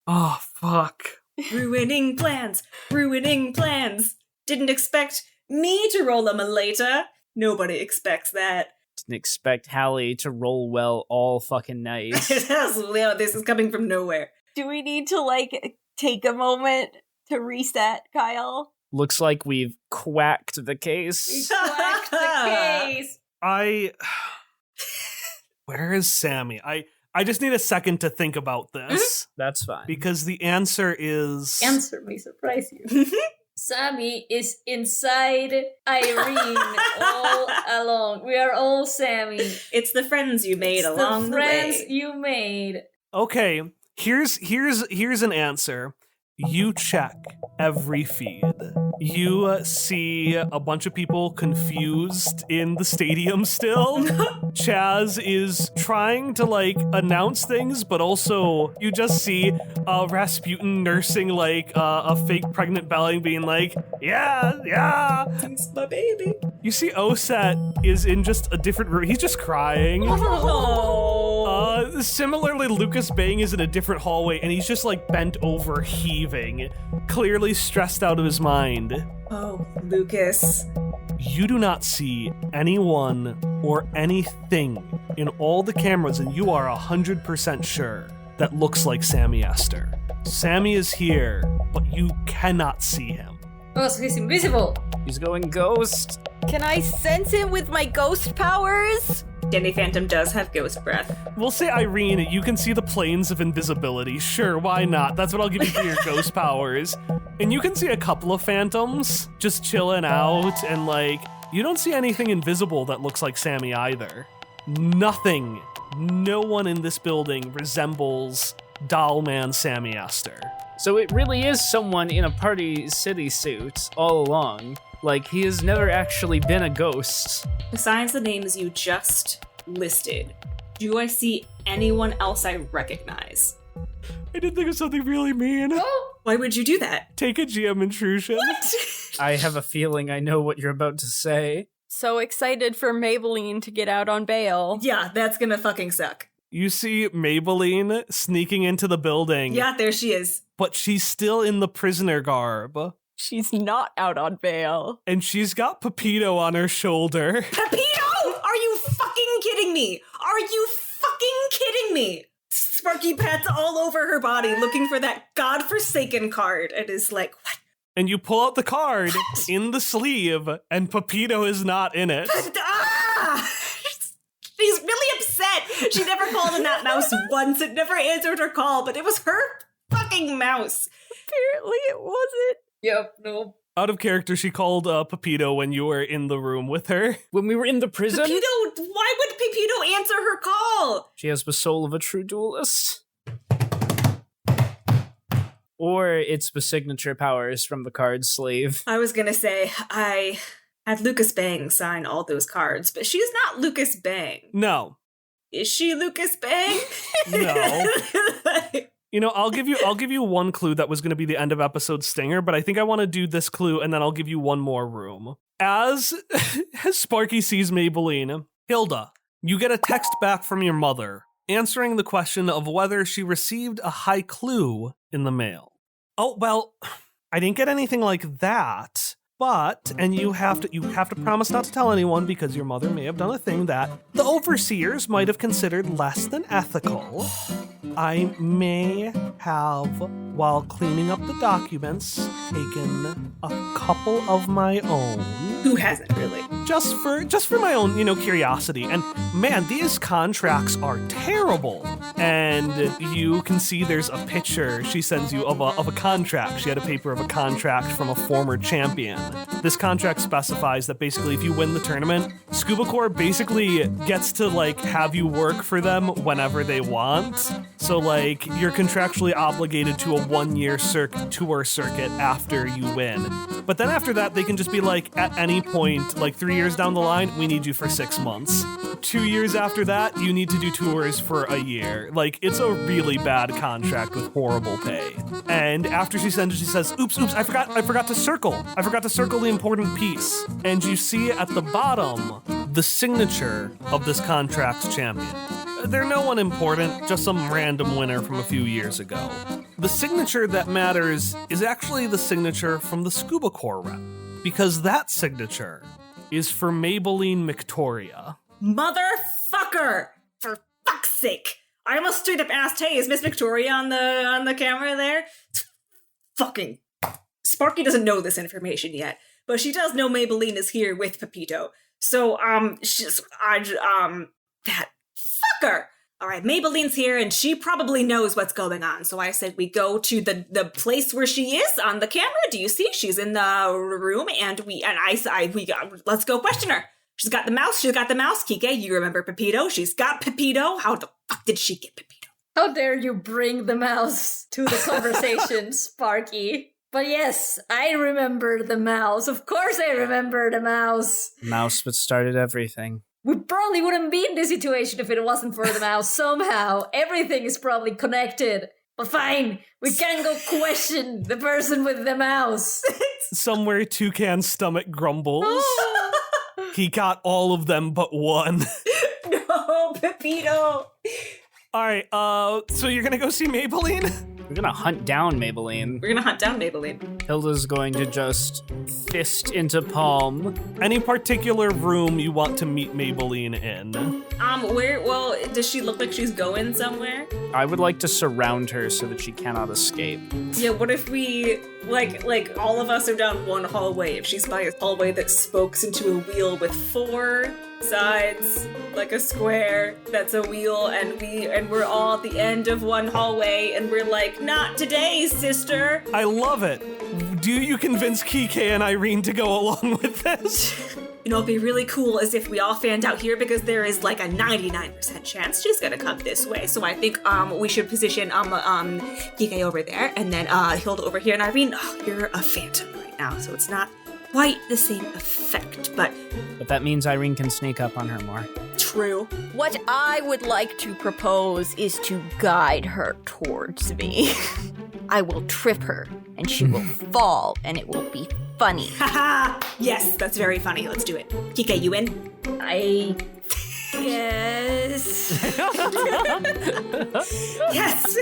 Oh, fuck. Ruining plans! Ruining plans! Didn't expect me to roll a Maleta. Nobody expects that. Didn't expect Hallie to roll well all fucking night. This is coming from nowhere. Do we need to, like, take a moment to reset, Kyle? Looks like we've quacked the case. Quack the case. Where is Sammy? I just need a second to think about this. That's fine. Because the answer is... Answer may surprise you. Sammy is inside Irene all along. We are all Sammy. It's the friends you made It's along the friends way. you made. Okay, here's an answer. You check every feed. You see a bunch of people confused in the stadium still. Chaz is trying to, like, announce things, but also you just see Rasputin nursing, like, a fake pregnant belly being like, yeah. It's my baby. You see Oset is in just a different room. He's just crying. Similarly, Lucas Bang is in a different hallway, and he's just, like, bent over, heaving, clearly stressed out of his mind. Oh, Lucas. You do not see anyone or anything in all the cameras, and you are 100% sure that looks like Sammy Ester. Sammy is here, but you cannot see him. Oh, so he's invisible. He's going ghost. Can I sense him with my ghost powers? Danny Phantom does have ghost breath. We'll say, Irene, you can see the planes of invisibility. Sure, why not? That's what I'll give you for your ghost powers. And you can see a couple of phantoms just chilling out, and, like, you don't see anything invisible that looks like Sammy either. Nothing. No one in this building resembles Dollman Sammy Ester. So it really is someone in a Party City suit all along. Like, he has never actually been a ghost. Besides the names you just listed, do I see anyone else I recognize? I did think of something really mean. Oh, Why would you do that? Take a GM intrusion. I have a feeling I know what you're about to say. So excited for Maybelline to get out on bail. Yeah, that's gonna fucking suck. You see Maybelline sneaking into the building. Yeah, there she is. But she's still in the prisoner garb. She's not out on bail. And she's got Pepito on her shoulder. Pepito! Are you fucking kidding me? Are you fucking kidding me? Sparky, Sparky pats all over her body looking for that godforsaken card and is like, what? And you pull out the card in the sleeve, and Pepito is not in it. She's really upset. She never called in that mouse once. It never answered her call, but it was her fucking mouse. Apparently it wasn't. Yep, no. Out of character, she called Pepito when you were in the room with her. When we were in the prison? Pepito, why would Pepito answer her call? She has the soul of a true duelist. Or it's the signature powers from the card sleeve. I was gonna say, I had Lucas Bang sign all those cards, but she's not Lucas Bang. No. Is she Lucas Bang? No. You know, I'll give you one clue that was going to be the end of episode stinger, but I think I want to do this clue and then I'll give you one more room. As Sparky sees Maybelline, Hilda, you get a text back from your mother answering the question of whether she received a high clue in the mail. Oh, well, I didn't get anything like that. But, and you have to promise not to tell anyone because your mother may have done a thing that the overseers might have considered less than ethical. I may have, while cleaning up the documents, taken a couple of my own. Who hasn't really? Just for my own, curiosity. And man, these contracts are terrible. And you can see there's a picture she sends you of a contract. She had a paper of a contract from a former champion. This contract specifies that basically if you win the tournament, Scuba Corps basically gets to have you work for them whenever they want. So you're contractually obligated to a 1-year tour circuit after you win. But then after that, they can just be at any point, 3 years down the line, we need you for 6 months. 2 years after that, you need to do tours for a year. It's a really bad contract with horrible pay. And after she sends it, she says, oops, I forgot to circle. I forgot to circle the important piece. And you see at the bottom, the signature of this contract's champion. They're no one important, just some random winner from a few years ago. The signature that matters is actually the signature from the Scuba Corps rep, because that signature is for Maybelline Victoria. Motherfucker! For fuck's sake! I almost straight up asked, hey, is Miss Victoria on the camera there? Fucking Sparky doesn't know this information yet, but she does know Maybelline is here with Pepito. So, that fucker! Alright, Maybelline's here and she probably knows what's going on. So I said we go to the place where she is on the camera. Do you see? She's in the room and let's go question her. She's got the mouse. Kike, you remember Pepito? She's got Pepito. How the fuck did she get Pepito? How dare you bring the mouse to the conversation, Sparky? But yes, I remember the mouse. Of course I remember the mouse. Mouse that started everything. We probably wouldn't be in this situation if it wasn't for the mouse. Somehow, everything is probably connected. But fine, we can go question the person with the mouse. Somewhere Toucan's stomach grumbles. He got all of them but one. No, Pepito. All right, so you're gonna go see Maybelline? We're gonna hunt down Maybelline. We're gonna hunt down Maybelline. Hilda's going to just fist into palm. Any particular room you want to meet Maybelline in? Well, does she look like she's going somewhere? I would like to surround her so that she cannot escape. Yeah, what if we, like all of us are down one hallway, if she's by a hallway that spokes into a wheel with 4 sides, like a square that's a wheel, and we're all at the end of one hallway, and we're like, not today, sister. I love it. Do you convince Kike and Irene to go along with this? You know, it'd be really cool as if we all fanned out here because there is like a 99% chance she's gonna come this way. So I think we should position Kike over there, and then Hilda over here, and Irene, you're a phantom right now, so it's not quite the same effect, but that means Irene can sneak up on her more. True. What I would like to propose is to guide her towards me. I will trip her, and she will fall, and it will be funny. Haha! Yes, that's very funny. Let's do it. Kike, you in? Yes. Yes!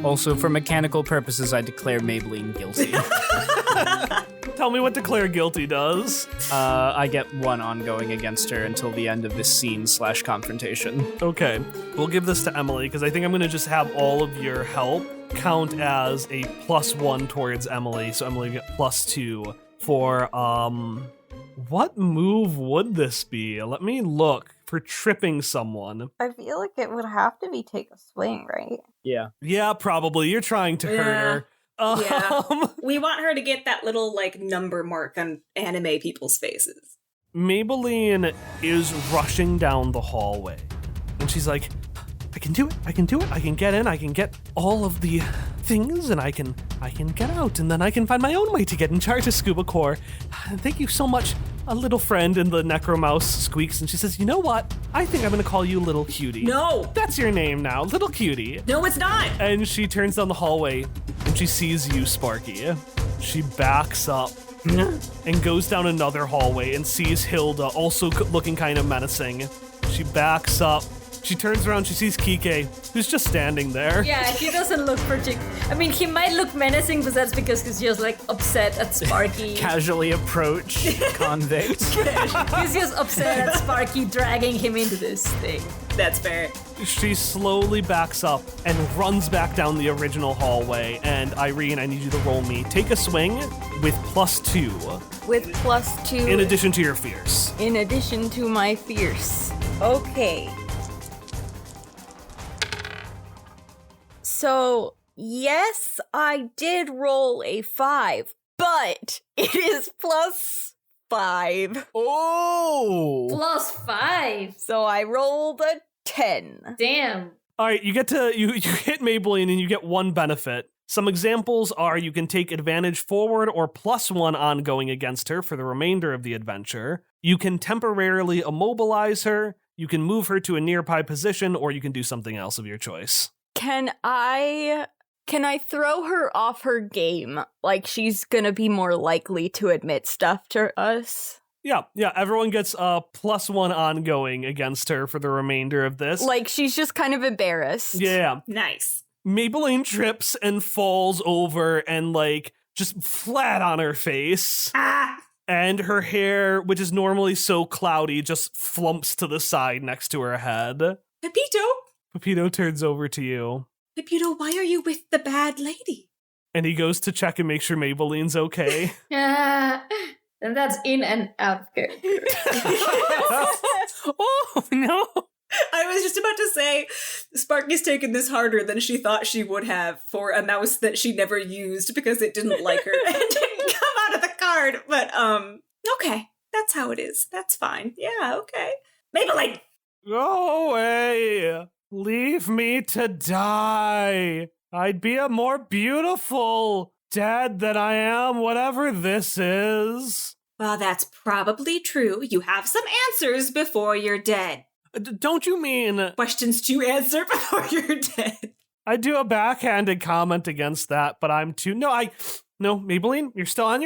Also, for mechanical purposes, I declare Maybelline guilty. Tell me what declare guilty does. I get 1 ongoing against her until the end of this scene/confrontation. Okay, we'll give this to Emily, because I think I'm going to just have all of your help count as a +1 towards Emily, so Emily get +2 for, what move would this be? Let me look for tripping someone. I feel like it would have to be take a swing, right? Yeah. Yeah, probably. You're trying to hurt her. Yeah. We want her to get that little, like, number mark on anime people's faces. Maybelline is rushing down the hallway, and she's like, I can do it, I can get in, I can get all of the things, and I can get out, and then I can find my own way to get in charge of Scuba Corps. Thank you so much, a little friend. And the Necromouse squeaks, and she says, you know what? I think I'm gonna call you Little Cutie. No! That's your name now, Little Cutie. No, it's not! And she turns down the hallway, and she sees you, Sparky. She backs up and goes down another hallway and sees Hilda, also looking kind of menacing. She backs up. She turns around, she sees Kike, who's just standing there. Yeah, he doesn't look I mean, he might look menacing, but that's because he's just, like, upset at Sparky. Casually approach convict. He's just upset at Sparky dragging him into this thing. That's fair. She slowly backs up and runs back down the original hallway. And Irene, I need you to roll me. Take a swing with +2. With +2. In addition to your fierce. In addition to my fierce. Okay. So, yes, I did roll a 5, but it is +5. Oh! +5. So I rolled a 10. Damn. All right, you get to you hit Maybelline and you get 1 benefit. Some examples are you can take advantage forward or +1 ongoing against her for the remainder of the adventure. You can temporarily immobilize her. You can move her to a nearby position, or you can do something else of your choice. Can I throw her off her game? Like she's gonna be more likely to admit stuff to us? Yeah, everyone gets a +1 ongoing against her for the remainder of this. Like she's just kind of embarrassed. Yeah. Nice. Maybelline trips and falls over and, like, just flat on her face. Ah! And her hair, which is normally so cloudy, just flumps to the side next to her head. Pepito! Pepito turns over to you. Pepito, why are you with the bad lady? And he goes to check and make sure Maybelline's okay. And that's in and out of character. Oh, no. I was just about to say, Sparky's taken this harder than she thought she would have for a mouse that she never used because it didn't like her and didn't come out of the card. But, okay. That's how it is. That's fine. Yeah, okay. Maybelline! Go away. Leave me to die. I'd be a more beautiful dead than I am, whatever this is. Well, that's probably true. You have some answers before you're dead. Don't you mean... Questions to answer before you're dead. I do a backhanded comment against that, but I'm too... No, Maybelline, you're still on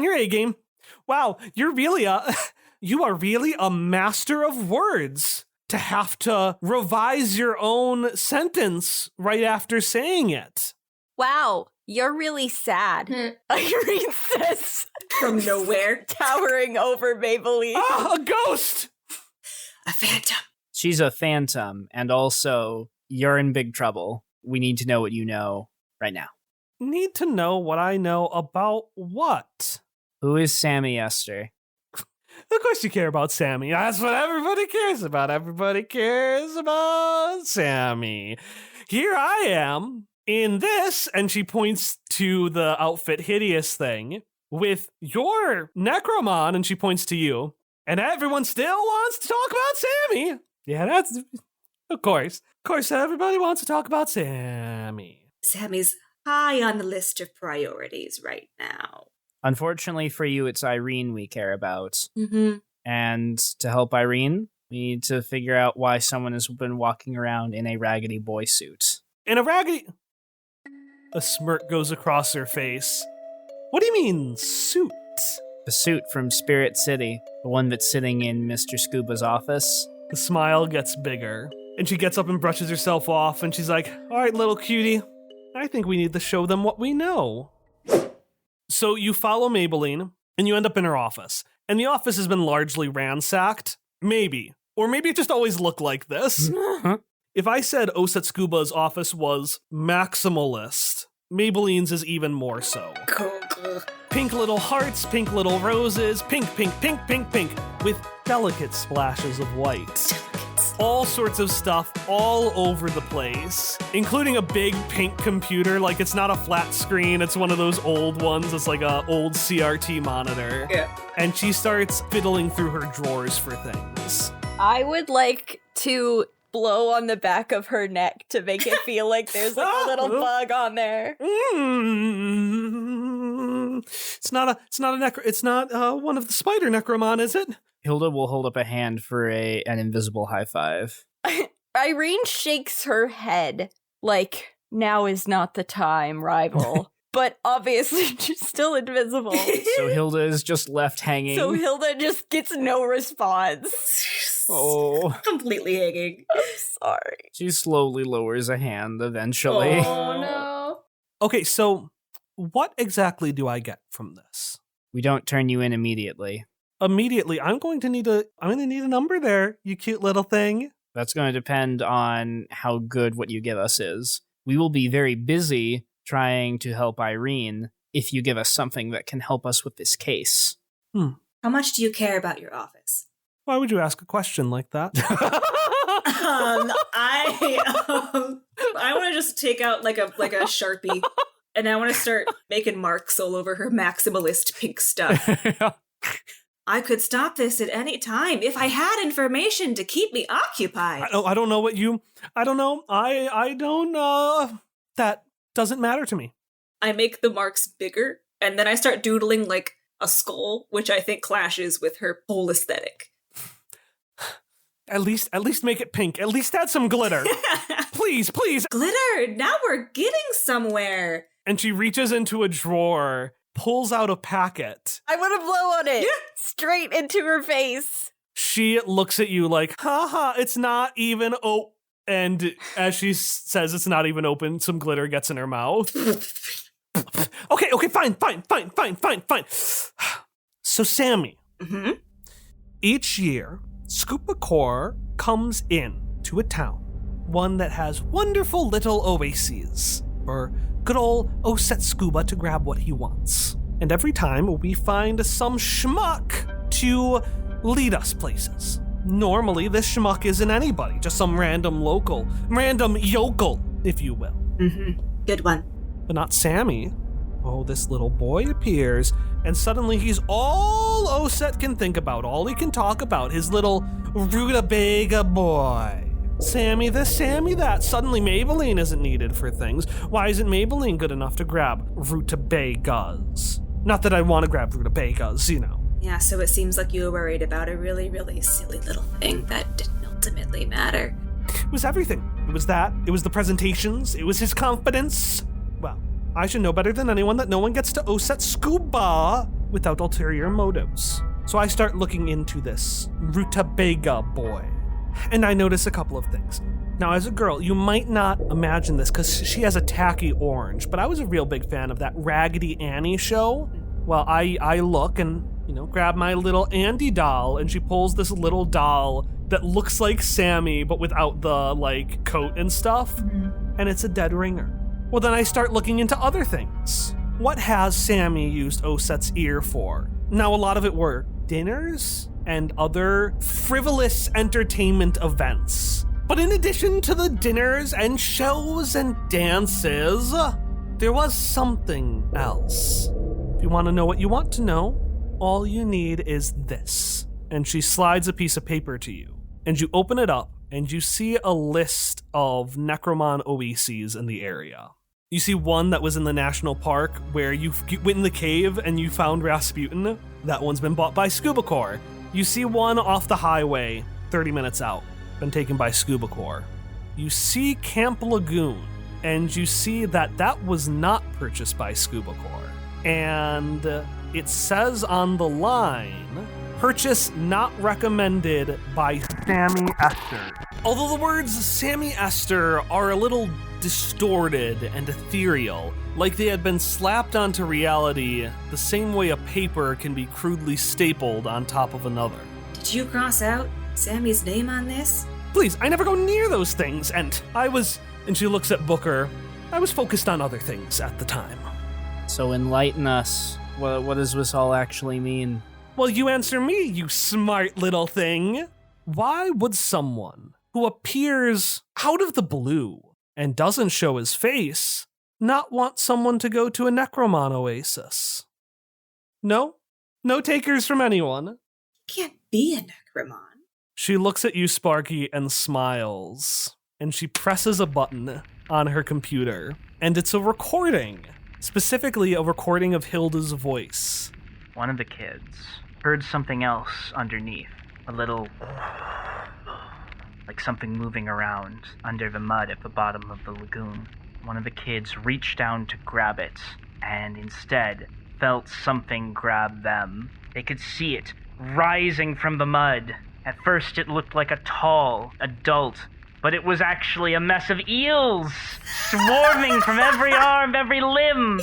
your A game. Wow, you are really a master of words to have to revise your own sentence right after saying it. Wow, you're really sad. Irene says. From nowhere. Towering over Maybelline. Ah, a ghost! A phantom. She's a phantom, and also, you're in big trouble. We need to know what you know right now. Need to know what I know about what? Who is Sammy Ester? Of course you care about Sammy. That's what everybody cares about. Everybody cares about Sammy. Here I am in this, and she points to the outfit hideous thing, with your Necromon, and she points to you. And everyone still wants to talk about Sammy. Yeah, that's... Of course. Of course, everybody wants to talk about Sammy. Sammy's high on the list of priorities right now. Unfortunately for you, it's Irene we care about. Mm-hmm. And to help Irene, we need to figure out why someone has been walking around in a Raggedy Boy suit. In a raggedy... A smirk goes across her face. What do you mean, suit? The suit from Spirit City, the one that's sitting in Mr. Scuba's office. The smile gets bigger, and she gets up and brushes herself off, and she's like, all right, little cutie, I think we need to show them what we know. So you follow Maybelline, and you end up in her office. And the office has been largely ransacked. Maybe. Or maybe it just always looked like this. If I said Osetsukuba's office was maximalist, Maybelline's is even more so. Pink little hearts, pink little roses, pink, pink, pink, pink, pink, with delicate splashes of white. All sorts of stuff all over the place, including a big pink computer. Like, it's not a flat screen, it's one of those old ones. It's like a old CRT monitor. Yeah. And she starts fiddling through her drawers for things. I would like to blow on the back of her neck to make it feel like there's like a little bug on there. It's not one of the spider necromon, is it? Hilda will hold up a hand for an invisible high five. Irene shakes her head like, now is not the time, rival. But obviously she's still invisible. So Hilda is just left hanging. So Hilda just gets no response. Oh. Completely hanging. I'm sorry. She slowly lowers a hand eventually. Oh no. Okay, so what exactly do I get from this? We don't turn you in immediately. Immediately, I'm going to need a number there, you cute little thing. That's going to depend on how good what you give us is. We will be very busy trying to help Irene if you give us something that can help us with this case. How much do you care about your office? Why would you ask a question like that? I want to just take out like a Sharpie, and I want to start making marks all over her maximalist pink stuff. I could stop this at any time if I had information to keep me occupied. I don't know. That doesn't matter to me. I make the marks bigger, and then I start doodling like a skull, which I think clashes with her whole aesthetic. At least make it pink. At least add some glitter. Please. Glitter! Now we're getting somewhere. And she reaches into a drawer, pulls out a packet. I want to blow on it. Straight into her face. She looks at you like, haha, it's not even and as she says it's not even open, some glitter gets in her mouth. Okay, fine. So, Sammy, each year, Scuba Corps comes in to a town, one that has wonderful little oases, for good old Osetsukuba to grab what he wants. And every time we find some schmuck to lead us places. Normally, this schmuck isn't anybody, just some random yokel, if you will. Good one. But not Sammy. Oh, this little boy appears, and suddenly he's all Oset can think about, all he can talk about, his little rutabaga boy. Sammy this, Sammy that. Suddenly Maybelline isn't needed for things. Why isn't Maybelline good enough to grab rutabagas? Not that I want to grab rutabagas, you know. Yeah, so it seems like you were worried about a really, really silly little thing that didn't ultimately matter. It was everything. It was that. It was the presentations. It was his confidence. Well, I should know better than anyone that no one gets to Osetsukuba without ulterior motives. So I start looking into this rutabaga boy. And I notice a couple of things. Now, as a girl, you might not imagine this because she has a tacky orange, but I was a real big fan of that Raggedy Annie show. Well, I look and, grab my little Andy doll, and she pulls this little doll that looks like Sammy, but without the, coat and stuff. And it's a dead ringer. Well, then I start looking into other things. What has Sammy used Oset's ear for? Now, a lot of it were dinners and other frivolous entertainment events. But in addition to the dinners and shows and dances, there was something else. If you want to know what you want to know, all you need is this. And she slides a piece of paper to you, and you open it up, and you see a list of Necromon oases in the area. You see one that was in the national park where you went in the cave and you found Rasputin. That one's been bought by Scuba Corps. You see one off the highway, 30 minutes out, been taken by Scuba Corps. You see Camp Lagoon, and you see that was not purchased by Scuba Corps. And it says on the line, purchase not recommended by Sammy Ester. Although the words Sammy Ester are a little distorted and ethereal, like they had been slapped onto reality the same way a paper can be crudely stapled on top of another. Did you cross out Sammy's name on this? Please, I never go near those things, and and she looks at Booker, I was focused on other things at the time. So enlighten us. What does this all actually mean? Well, you answer me, you smart little thing. Why would someone who appears out of the blue and doesn't show his face not want someone to go to a Necromon oasis? No? No takers from anyone? Can't be a Necromon. She looks at you, Sparky, and smiles. And she presses a button on her computer. And it's a recording. Specifically, a recording of Hilda's voice. One of the kids heard something else underneath. A little... like something moving around under the mud at the bottom of the lagoon. One of the kids reached down to grab it, and instead felt something grab them. They could see it rising from the mud. At first it looked like a tall adult, but it was actually a mess of eels, swarming from every arm, every limb.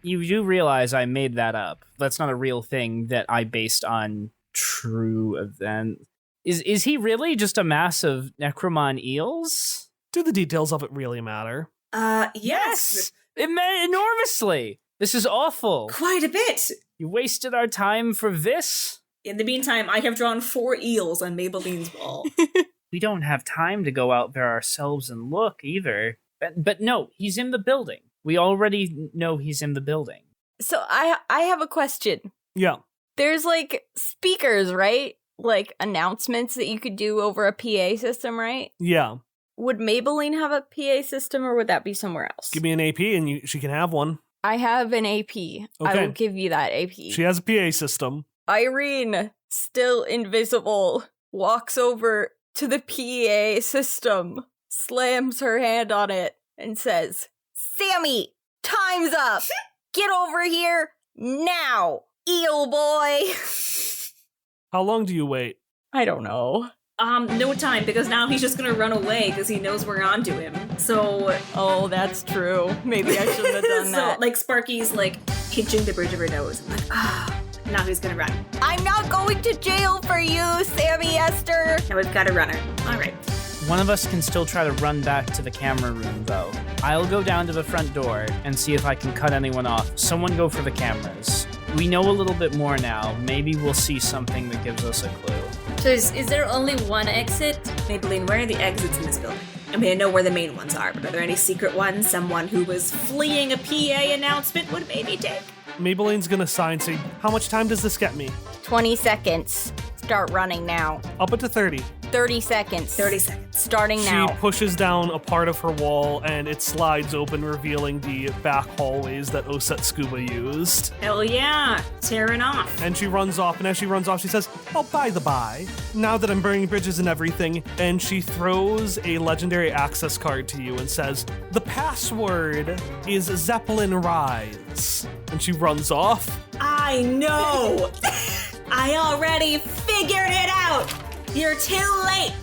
You do realize I made that up. That's not a real thing that I based on true event. Is he really just a mass of Necromon eels? Do the details of it really matter? Yes. Enormously. This is awful. Quite a bit. You wasted our time for this? In the meantime, I have drawn 4 eels on Maybelline's wall. We don't have time to go out there ourselves and look either. But no, he's in the building. We already know he's in the building. So I have a question. Yeah. There's like speakers, right? Like announcements that you could do over a PA system, right? Yeah. Would Maybelline have a PA system or would that be somewhere else? Give me an AP and she can have one. I have an AP. I will give you that AP. She has a PA system. Irene, still invisible, walks over to the PA system, slams her hand on it, and says, Sammy, time's up. Get over here now, eel boy. How long do you wait? I don't know. No time, because now he's just gonna run away because he knows we're onto him. So... Oh, that's true. Maybe I shouldn't have done that. So, like, Sparky's, like, pinching the bridge of her nose. I'm like, now he's gonna run. I'm not going to jail for you, Sammy Ester. Now we've got a runner. All right. One of us can still try to run back to the camera room, though. I'll go down to the front door and see if I can cut anyone off. Someone go for the cameras. We know a little bit more now. Maybe we'll see something that gives us a clue. So is there only one exit? Maybelline, where are the exits in this building? I mean, I know where the main ones are, but are there any secret ones someone who was fleeing a PA announcement would maybe take? Maybelline's gonna sign, say, how much time does this get me? 20 seconds. Start running now. Up it to 30. 30 seconds. 30 seconds. Starting now. She pushes down a part of her wall and it slides open, revealing the back hallways that Oset Scuba used. Hell yeah, tearing off. And she runs off, and as she runs off, she says, oh, by the by, now that I'm burning bridges and everything, and she throws a legendary access card to you and says, the password is Zeppelin Rise. And she runs off. I know! I already figured it out! You're too late,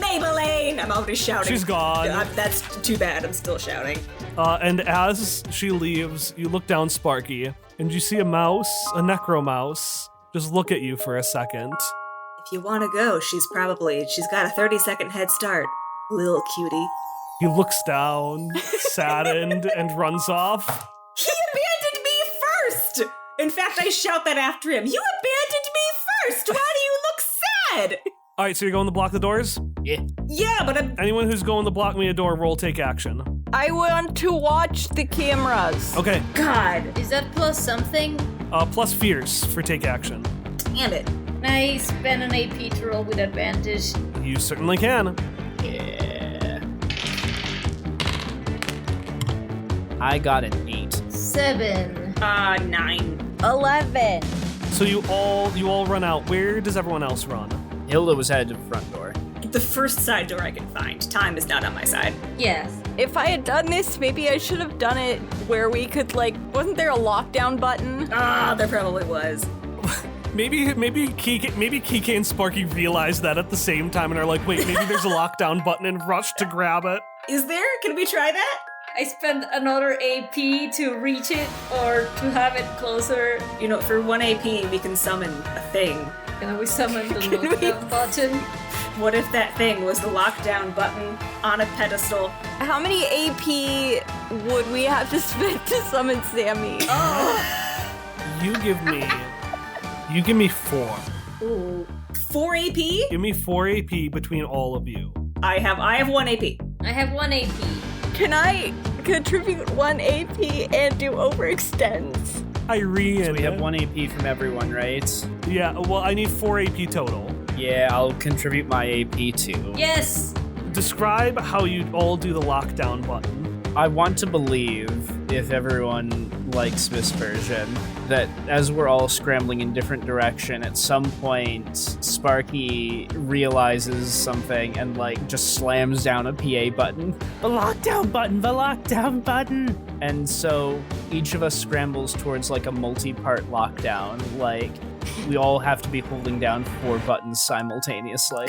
Maybelline! I'm already shouting. She's gone. That's too bad, I'm still shouting. And as she leaves, you look down, Sparky, and you see a mouse, a necro mouse, just look at you for a second. If you want to go, she's got a 30-second head start. Little cutie. He looks down, saddened, and runs off. He abandoned me first! In fact, I shout that after him. You abandoned me first! Why do you look sad? All right, so you're going to block the doors? Yeah, but Anyone who's going to block me a door, roll take action. I want to watch the cameras. Okay. God. Is that plus something? Plus fierce for take action. Damn it. Can I spend an AP to roll with advantage? You certainly can. Yeah. I got an 8. 7. 9. 11. So you all run out. Where does everyone else run? Hilda was headed to the front door. The first side door I can find. Time is not on my side. Yes. If I had done this, maybe I should have done it where we could, wasn't there a lockdown button? There probably was. Maybe Kike and Sparky realize that at the same time and are like, wait, maybe there's a lockdown button and rush to grab it. Is there? Can we try that? I spend another AP to reach it or to have it closer. You know, for 1 AP, we can summon a thing. And we summon the lockdown button. What if that thing was the lockdown button on a pedestal? How many AP would we have to spend to summon Sammy? You give me 4. Ooh. 4 AP? Give me 4 AP between all of you. I have 1 AP. I have 1 AP. Can I contribute 1 AP and do overextends? Irene. So we have 1 AP from everyone, right? Yeah, well, I need 4 AP total. Yeah, I'll contribute my AP too. Yes! Describe how you all do the lockdown button. I want to believe, if everyone likes this version, that as we're all scrambling in different direction, at some point, Sparky realizes something and, just slams down a PA button. The lockdown button! The lockdown button! And so each of us scrambles towards, a multi-part lockdown. We all have to be holding down 4 buttons simultaneously.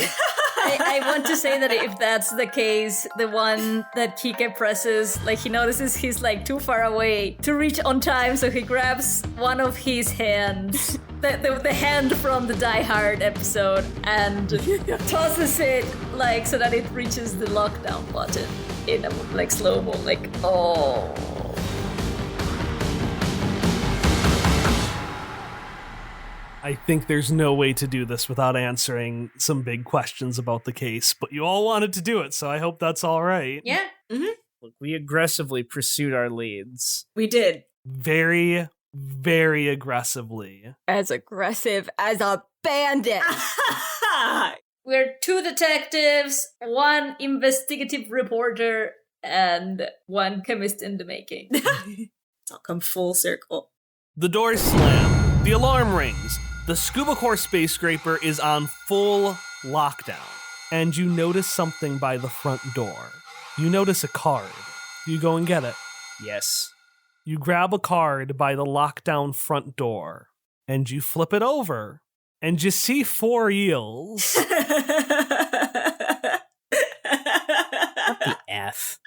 I want to say that if that's the case, the one that Kike presses, he notices he's too far away to reach on time, so he grabs one of his hands, the hand from the Die Hard episode, and tosses it so that it reaches the lockdown button in a slow-mo, oh. I think there's no way to do this without answering some big questions about the case, but you all wanted to do it, so I hope that's all right. Yeah. Mm-hmm. Look, we aggressively pursued our leads. We did. Very, very aggressively. As aggressive as a bandit. We're 2 detectives, 1 investigative reporter, and 1 chemist in the making. It's all come full circle. The doors slam. The alarm rings. The Scuba Corps space scraper is on full lockdown. And you notice something by the front door. You notice a card. You go and get it. Yes. You grab a card by the lockdown front door. And you flip it over. And you see 4 eels. What the F?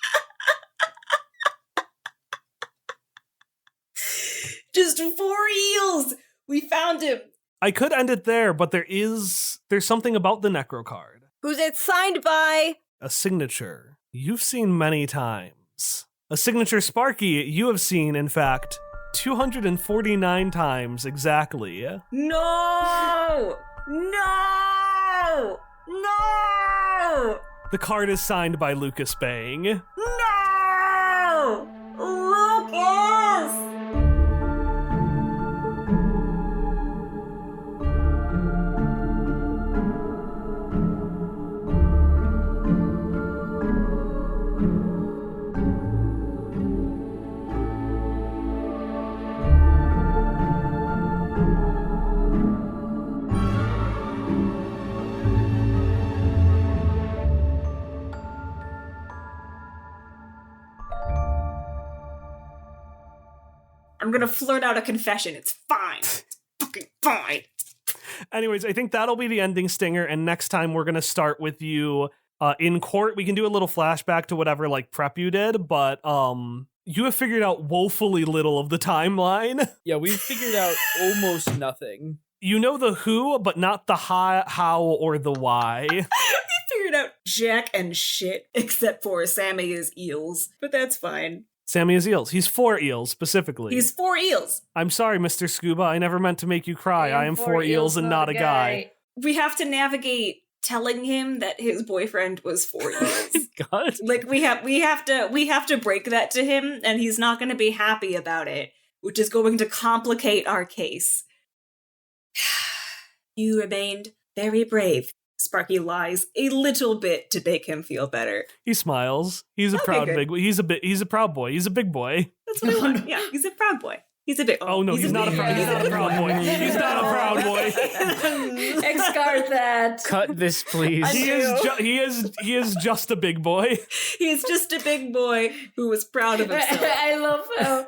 Just 4 eels! We found him! I could end it there, but there's something about the Necro card. Who's it signed by? A signature you've seen many times. A signature, Sparky, you have seen, in fact, 249 times exactly. No! No! No! The card is signed by Lucas Bang. No! Lucas! I'm gonna flirt out a confession. It's fine. It's fucking fine. Anyways, I think that'll be the ending stinger, and next time we're gonna start with you in court. We can do a little flashback to whatever prep you did, but you have figured out woefully little of the timeline. Yeah, we've figured out almost nothing. You know the who, but not the how, or the why. We figured out jack and shit, except for Sammy is eels, but that's fine. Sammy is eels. He's 4 eels, specifically. He's 4 eels. I'm sorry, Mr. Scuba. I never meant to make you cry. I am 4 eels and not a guy. We have to navigate telling him that his boyfriend was 4 eels. God. We have to break that to him, and he's not going to be happy about it, which is going to complicate our case. You remained very brave. Sparky lies a little bit to make him feel better. He smiles. He's a proud big boy. He's a proud boy. He's a big boy. That's what I want. Yeah, he's a proud boy. He's a big. Oh no, he's not a proud boy. He's not a proud boy. Discard that. Cut this, please. He is just a big boy. He's just a big boy who was proud of himself. I love how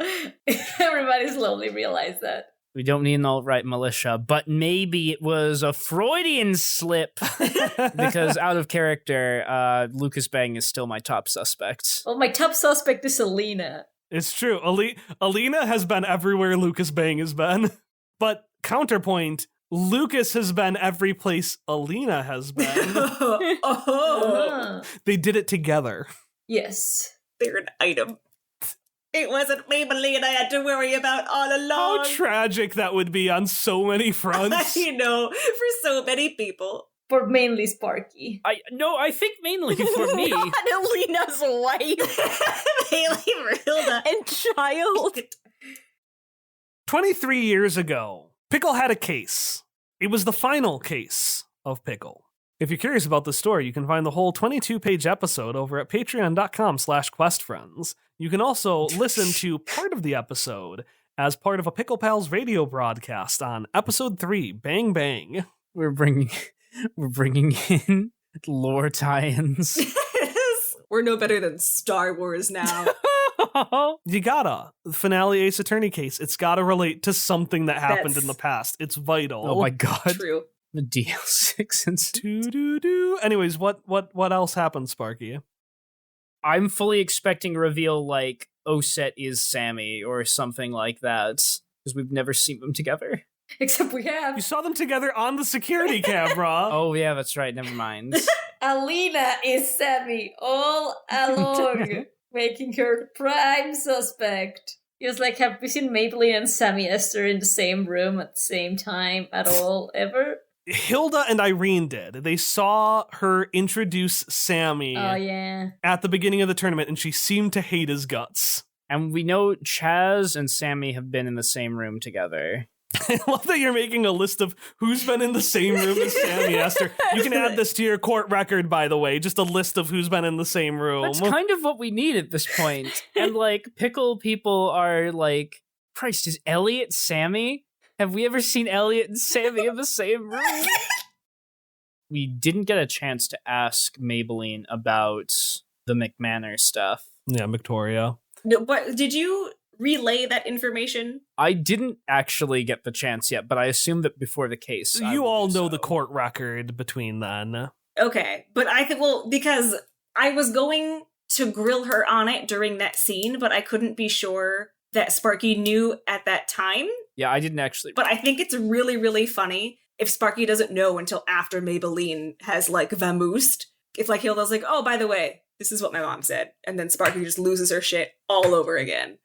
everybody slowly realized that. We don't need an alt-right militia, but maybe it was a Freudian slip because out of character, Lucas Bang is still my top suspect. Well, my top suspect is Alina. It's true. Alina has been everywhere Lucas Bang has been. But counterpoint, Lucas has been every place Alina has been. Oh. They did it together. Yes. They're an item. It wasn't Maybelline I had to worry about all along. How tragic that would be on so many fronts. I know, for so many people. For mainly Sparky. I think mainly for me. Not Alina's wife Haley Hilda. and child. 23 years ago, Pickle had a case. It was the final case of Pickle. If you're curious about the story, you can find the whole 22-page episode over at patreon.com/questfriends. You can also listen to part of the episode as part of a Pickle Pals radio broadcast on episode 3, Bang Bang. We're bringing in lore tie-ins. We're no better than Star Wars now. You gotta. The finale Ace Attorney case, it's gotta relate to something that happened That's- in the past. It's vital. Oh my god. True. The DL6 and Do. Anyways, what else happened, Sparky? I'm fully expecting a reveal like Oset is Sammy or something like that because we've never seen them together. Except we have You saw them together on the security camera. Oh yeah, that's right. Never mind. Alina is Sammy all along, making her prime suspect. He was like, have we seen Maybelline and Sammy Ester in the same room at the same time at all, ever? Hilda and Irene did. They saw her introduce Sammy Oh, yeah. at the beginning of the tournament, and she seemed to hate his guts. And we know Chaz and Sammy have been in the same room together. I love that you're making a list of who's been in the same room as Sammy Ester. You can add this to your court record, by the way, just a list of who's been in the same room. That's kind of what we need at this point. And like pickle people are like, Christ, is Elliot Sammy? Have we ever seen Elliot and Sammy in the same room? We didn't get a chance to ask Maybelline about the McManor stuff. Yeah, Victoria. No, but did you relay that information? I didn't actually get the chance yet, but I assume that before the case. I You will all do know so. the court record between then. Okay, but I think, well, because I was going to grill her on it during that scene, but I couldn't be sure that Sparky knew at that time. Yeah, I didn't actually. But I think it's really, really funny if Sparky doesn't know until after Maybelline has, like, vamoosed. If, like, Hilda's like, oh, by the way, this is what my mom said. And then Sparky just loses her shit all over again.